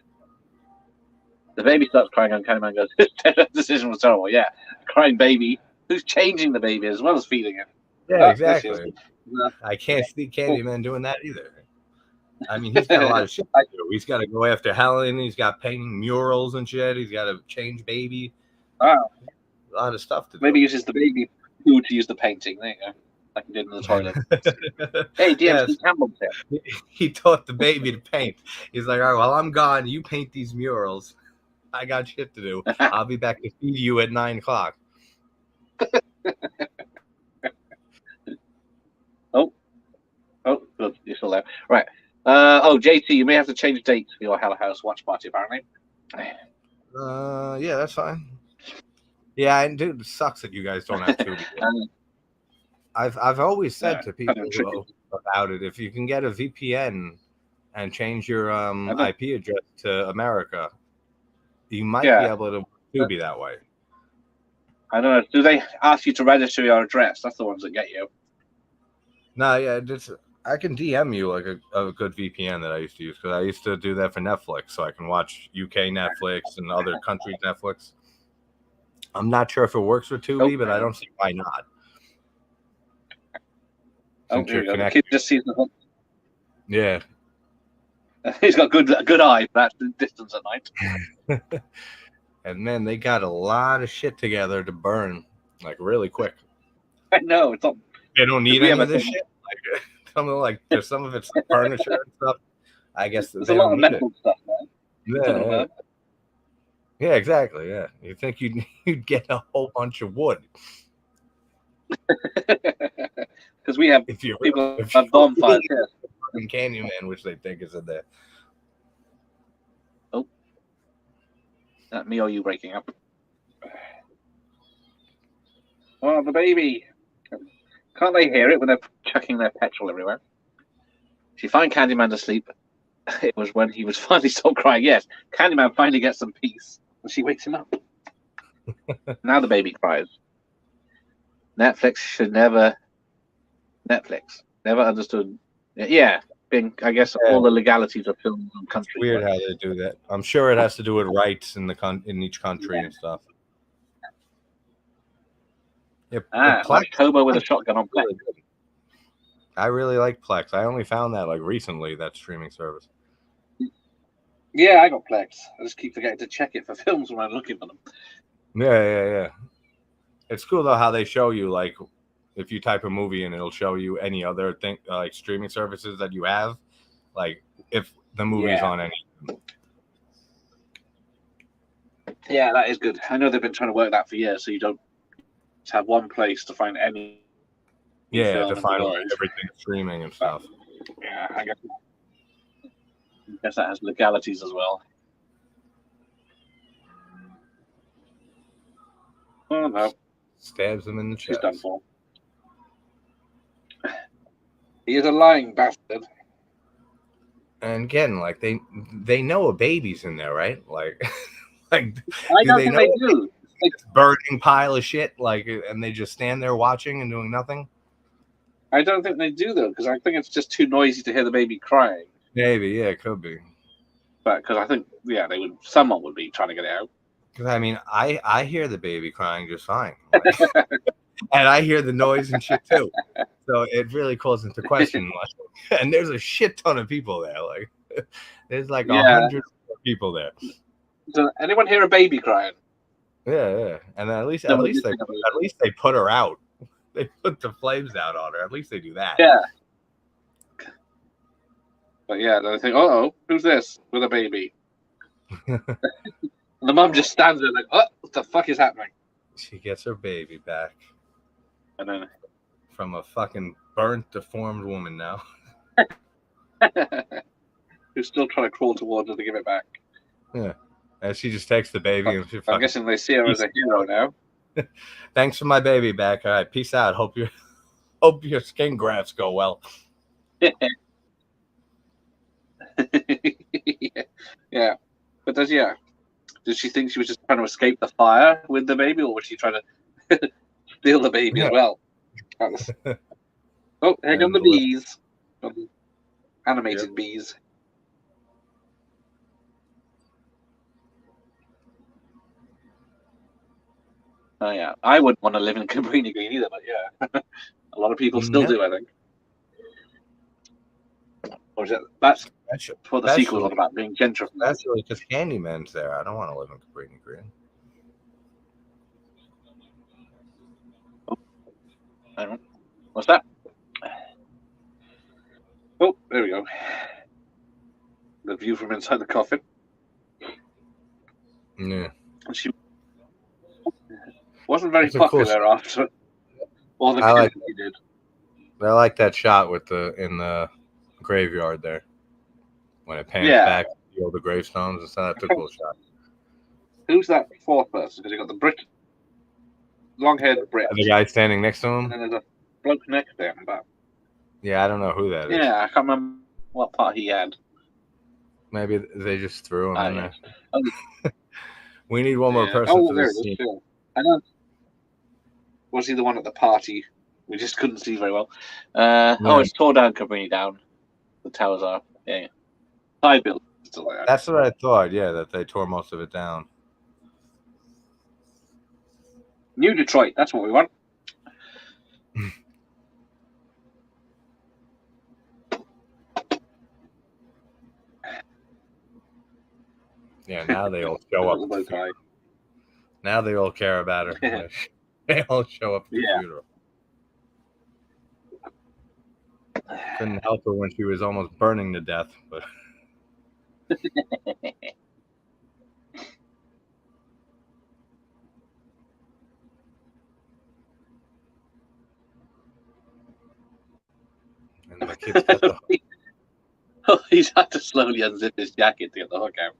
The baby starts crying and Candyman goes, "This decision was terrible." Yeah, a crying baby who's changing the baby as well as feeding it. Yeah, exactly. I can't see Candyman doing that either. I mean, he's got a lot of shit to do. He's got to go after Helen. He's got painting murals and shit. He's got to change baby. Wow. A lot of stuff to do. Maybe he uses the baby poo to use the painting. There you go. Like he did in the toilet. Hey, DMC Campbell said. He taught the baby to paint. He's like, all right, well, I'm gone. You paint these murals. I got shit to do. I'll be back to feed you at 9 o'clock. Oh, good. You're still there. Right. JT, you may have to change dates for your Hell House watch party, apparently. Yeah, that's fine. Yeah, and dude, it sucks that you guys don't have Tubi. I've always said to people about it, if you can get a VPN and change your IP address to America, you might be able to Tubi that way. I don't know. Do they ask you to register your address? That's the ones that get you. No, yeah, I can DM you like a good VPN that I used to use because I used to do that for Netflix, so I can watch UK Netflix and other countries' Netflix. I'm not sure if it works with Tubi, but I don't see why not. Oh, here we go. The kid just sees the hook. Yeah. He's got a good eye for that distance at night. And man, they got a lot of shit together to burn like really quick. I know. It's not. They don't need any of this shit. Like there's some of it's furniture and stuff. I guess there's a lot of metal stuff, man. Yeah, exactly. Yeah, you think you'd get a whole bunch of wood because we have people have bonfires here. And Candyman, which they think is in there. Oh, that me or you breaking up? Oh, the baby. Can't they hear it when they're chucking their petrol everywhere? She finds Candyman asleep. It was when he was finally stopped crying. Yes, Candyman finally gets some peace. And she wakes him up. Now the baby cries. Netflix never understood. Yeah, I guess all the legalities of films and countries. It's weird how they do that. I'm sure it has to do with rights in each country and stuff. October with a shotgun on Plex. I really like Plex. I only found that like recently, that streaming service. Yeah, I got Plex. I just keep forgetting to check it for films when I'm looking for them. Yeah. It's cool though how they show you like if you type a movie and it'll show you any other thing like streaming services that you have, like if the movie's on any. Yeah, that is good. I know they've been trying to work that for years, so you don't have one place to find any. Yeah, to find everything streaming and stuff. Yeah, I guess that has legalities as well. Oh no! Stabs him in the chest. He's done for. He is a lying bastard. And again, like they know a baby's in there, right? Like I don't think they do. Burning pile of shit, like, and they just stand there watching and doing nothing. I don't think they do though, because I think it's just too noisy to hear the baby crying. Maybe, yeah, it could be. But because I think, someone would be trying to get it out. Because I mean, I hear the baby crying just fine, like, and I hear the noise and shit too. So it really calls into question. Like, and there's a shit ton of people there. Like, there's like 100 people there. Does anyone hear a baby crying? Yeah. And at least Someone's missing a baby. they put her out. They put the flames out on her. At least they do that. Yeah. But yeah, then I think, oh, who's this with a baby? And the mum just stands there like, oh, what the fuck is happening? She gets her baby back And then from a fucking burnt, deformed woman now. who's still trying to crawl towards her to give it back. Yeah. And she just takes the baby and she I'm fucking, guessing they see her as a hero now. thanks for my baby back. All right, peace out. Hope your skin grafts go well. Yeah. But did she think she was just trying to escape the fire with the baby, or was she trying to steal the baby as well? Oh, here come the bees. Animated bees. Oh yeah, I wouldn't want to live in Cabrini Green either, but yeah, a lot of people still do. I think. Or is it, that's what the sequel's all about, being gentrified. That's really because Candyman's there. I don't want to live in Cabrini Green. Hang on. What's that? Oh, there we go. The view from inside the coffin. Yeah. She wasn't very popular after all the killing he did. I like that shot in the graveyard there when it pans back to all the gravestones and stuff. That's a cool shot. Who's that fourth person? Because you got the Brit, long-haired Brit. The guy standing next to him. And then there's a bloke next to him. Yeah, I don't know who that is. Yeah, I can't remember what part he had. Maybe they just threw him in there. Yeah. We need one more person for this scene. I know. Was he the one at the party? We just couldn't see very well. Oh, it's tore down, Cabrini down. The towers are. Yeah. Side build. That's what I thought. Yeah, that they tore most of it down. New Detroit. That's what we want. Yeah, now they all show up. Now they all care about her. They all show up at the funeral. Couldn't help her when she was almost burning to death, but and the kids got the hook. He's had to slowly unzip his jacket to get the hook out.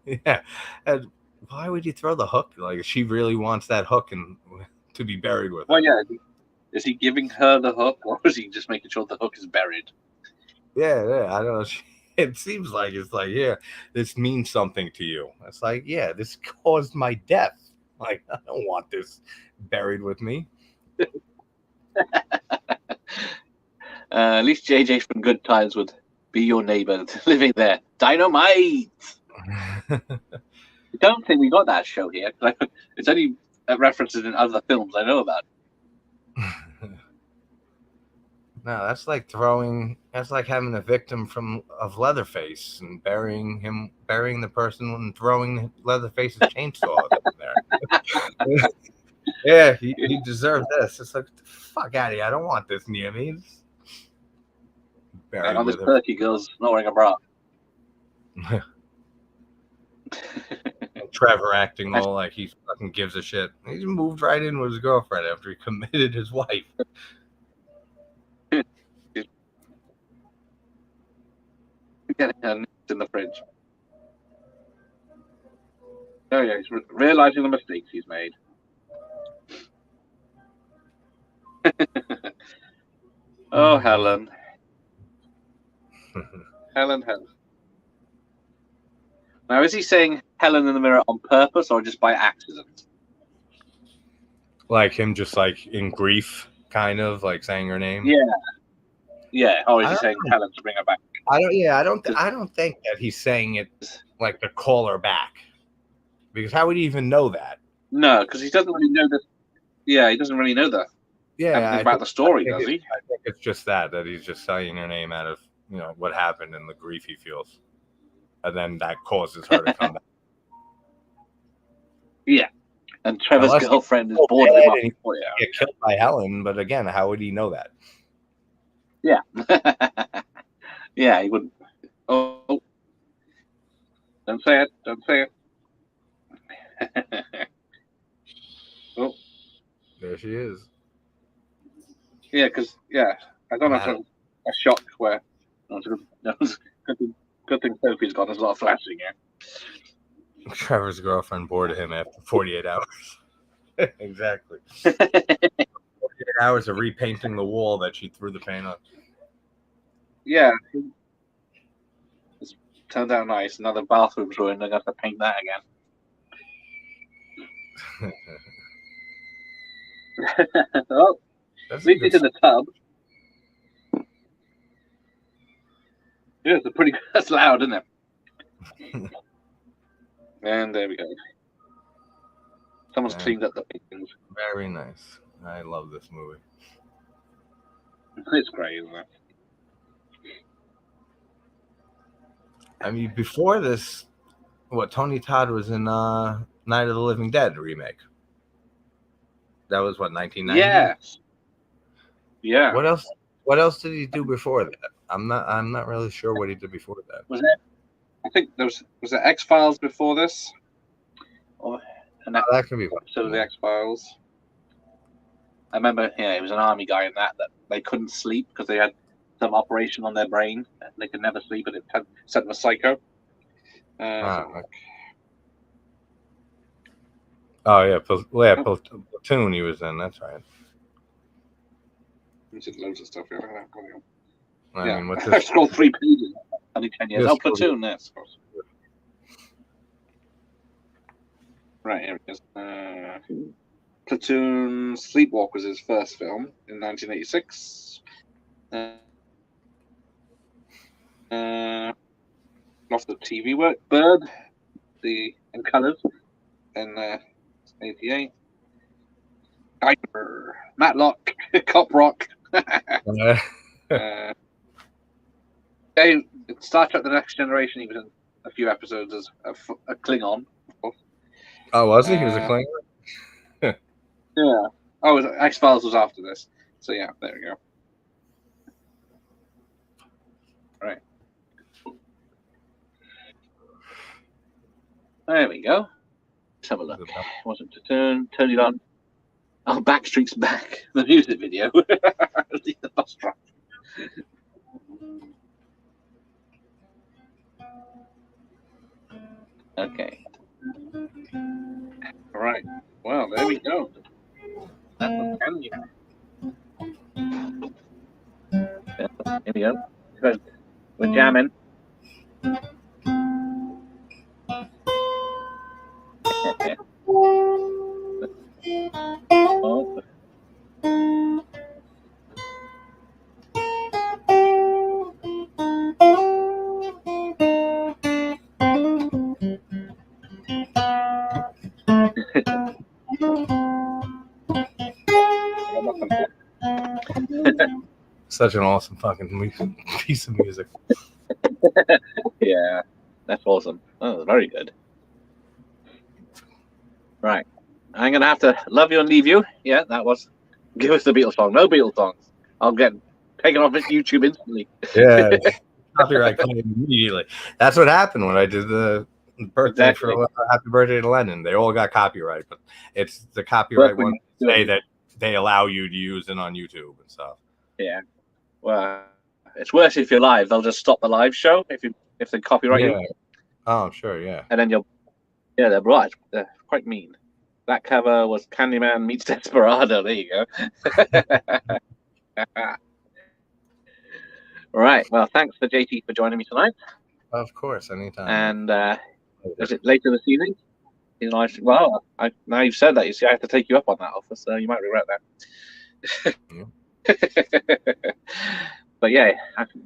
Yeah, and why would you throw the hook? Like, she really wants that hook and to be buried with. Well, yeah. Is he giving her the hook, or is he just making sure the hook is buried? Yeah. I don't know. It seems like it's like, yeah, this means something to you. It's like, yeah, this caused my death. Like, I don't want this buried with me. At least JJ from Good Times would be your neighbor living there. Dynamite! I don't think we got that show here. It's only references in other films I know about. No, that's like having the victim of Leatherface and burying the person and throwing Leatherface's chainsaw there. Yeah, he deserved this. It's like, fuck out of here. I don't want this near me. On this turkey girl's not wearing a bra. Trevor acting all like he fucking gives a shit. He just moved right in with his girlfriend after he committed his wife. Getting her nipped in the fridge. Oh yeah, he's realizing the mistakes he's made. Oh, Helen. Helen. Now, is he saying Helen in the mirror on purpose or just by accident? Like him just like in grief, kind of like saying her name? Yeah. Or is he saying Helen to bring her back? I don't think that he's saying it like to call her back. Because how would he even know that? No, because he doesn't really know that. Yeah, he doesn't really know that. Yeah, about the story, does he? I think it's just that he's just saying her name out of what happened and the grief he feels. and then that causes her to come back. Yeah. And Trevor's Unless he girlfriend is killed bored of him Ed after and he 40 hours. get killed by Helen, but again, how would he know that? Yeah. Yeah, he wouldn't. Oh, don't say it. Don't say it. Oh, There she is. yeah, because, yeah, I don't know if it's a shock where. No, it's good thing Sophie's gone. There's a lot of flashing here. Trevor's girlfriend bored him after 48 hours. Exactly. 48 hours of repainting the wall that she threw the paint on. Yeah. It's turned out nice. Now the bathroom's ruined. I got to paint that again. Oh, That's at least it's in the tub. Yeah, it's a pretty. That's loud, isn't it? And there we go. Someone's cleaned up the paintings. Very nice. I love this movie. It's great, isn't it? I mean, before this, Tony Todd was in Night of the Living Dead remake. That was 1990. Yes. Yeah. What else did he do before that? I'm not really sure what he did before that. Was it? I think was it X-Files before this? Or that could be. So the X-Files. I remember, yeah, he was an army guy in that they couldn't sleep because they had some operation on their brain and they could never sleep, and it sent them a psycho. Okay. Oh yeah, Platoon. He was in. That's right. He did loads of stuff. Yeah. I mean, what's I this? scrolled 3 pages. Only 10 years. Yes, Platoon. Yes. Right, here it is. Platoon Sleepwalk was his first film in 1986. Lots of TV work. Bird, in Colours, in 88. Diaper, Matlock, Cop Rock. Star Trek: The Next Generation. He was in a few episodes as a Klingon. Oh, was he? He was a Klingon. Yeah. Oh, X-Files was after this. So yeah, there we go. Right. There we go. Let's have a look. Wasn't to turn it on. Oh, Backstreet's Back. The music video. The bus drive. Okay. All right. Well, there we go. That was Candyman. Here we go. We're jamming. Oh. Such an awesome fucking piece of music. Yeah, that's awesome. Oh, very good. Right. I'm going to have to love you and leave you. Yeah, that was. Give us the Beatles song. No Beatles songs. I'll get taken off YouTube instantly. Yeah. Copyright claim immediately. That's what happened when I did the birthday for Happy Birthday to Lennon. They all got copyright, but it's the copyright one say that they allow you to use it on YouTube and stuff. Yeah. Well, it's worse if you're live. They'll just stop the live show if they copyright you. Oh, sure, yeah. And then they're right. They're quite mean. That cover was Candyman meets Desperado. There you go. Right. Well, thanks for JT for joining me tonight. Of course, anytime. And is it later this evening? Well, now you've said that, you see, I have to take you up on that offer, so you might regret that. Yeah. But yeah,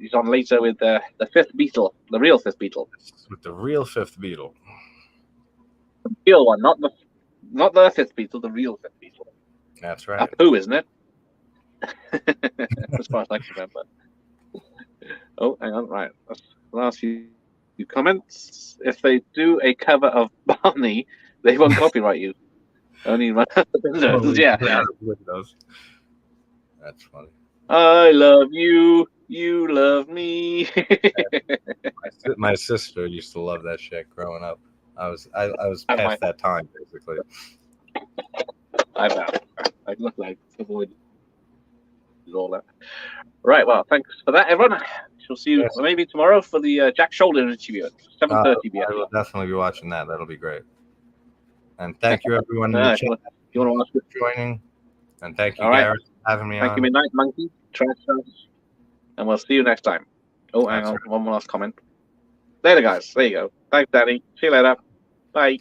he's on later with the fifth Beatle, the real fifth Beatle. With the real fifth Beatle. The real one, not the fifth Beatle, the real fifth Beatle. That's right. Who, isn't it? As far as I can remember. Oh, hang on, right. That's the last few You comments. If they do a cover of Barney, they won't copyright you. Only Windows. Yeah. Windows. That's funny. I love you. You love me. My sister used to love that shit growing up. I was Oh, past that time basically. I look like avoid all that. Right. Well, thanks for that, everyone. Shall see you Yes. maybe tomorrow for the Jack Shoulder interview at 7:30 I p.m. will definitely be watching that. That'll be great. And thank you everyone in Uh, the if you chat want to ask for joining. And thank you, All right. Gareth, for having me Thank you, on. Midnight Monkey, Trash House, and we'll see you next time. Oh, hang That's on. One more last comment. Later, guys. There you go. Thanks, Danny. See you later. Bye.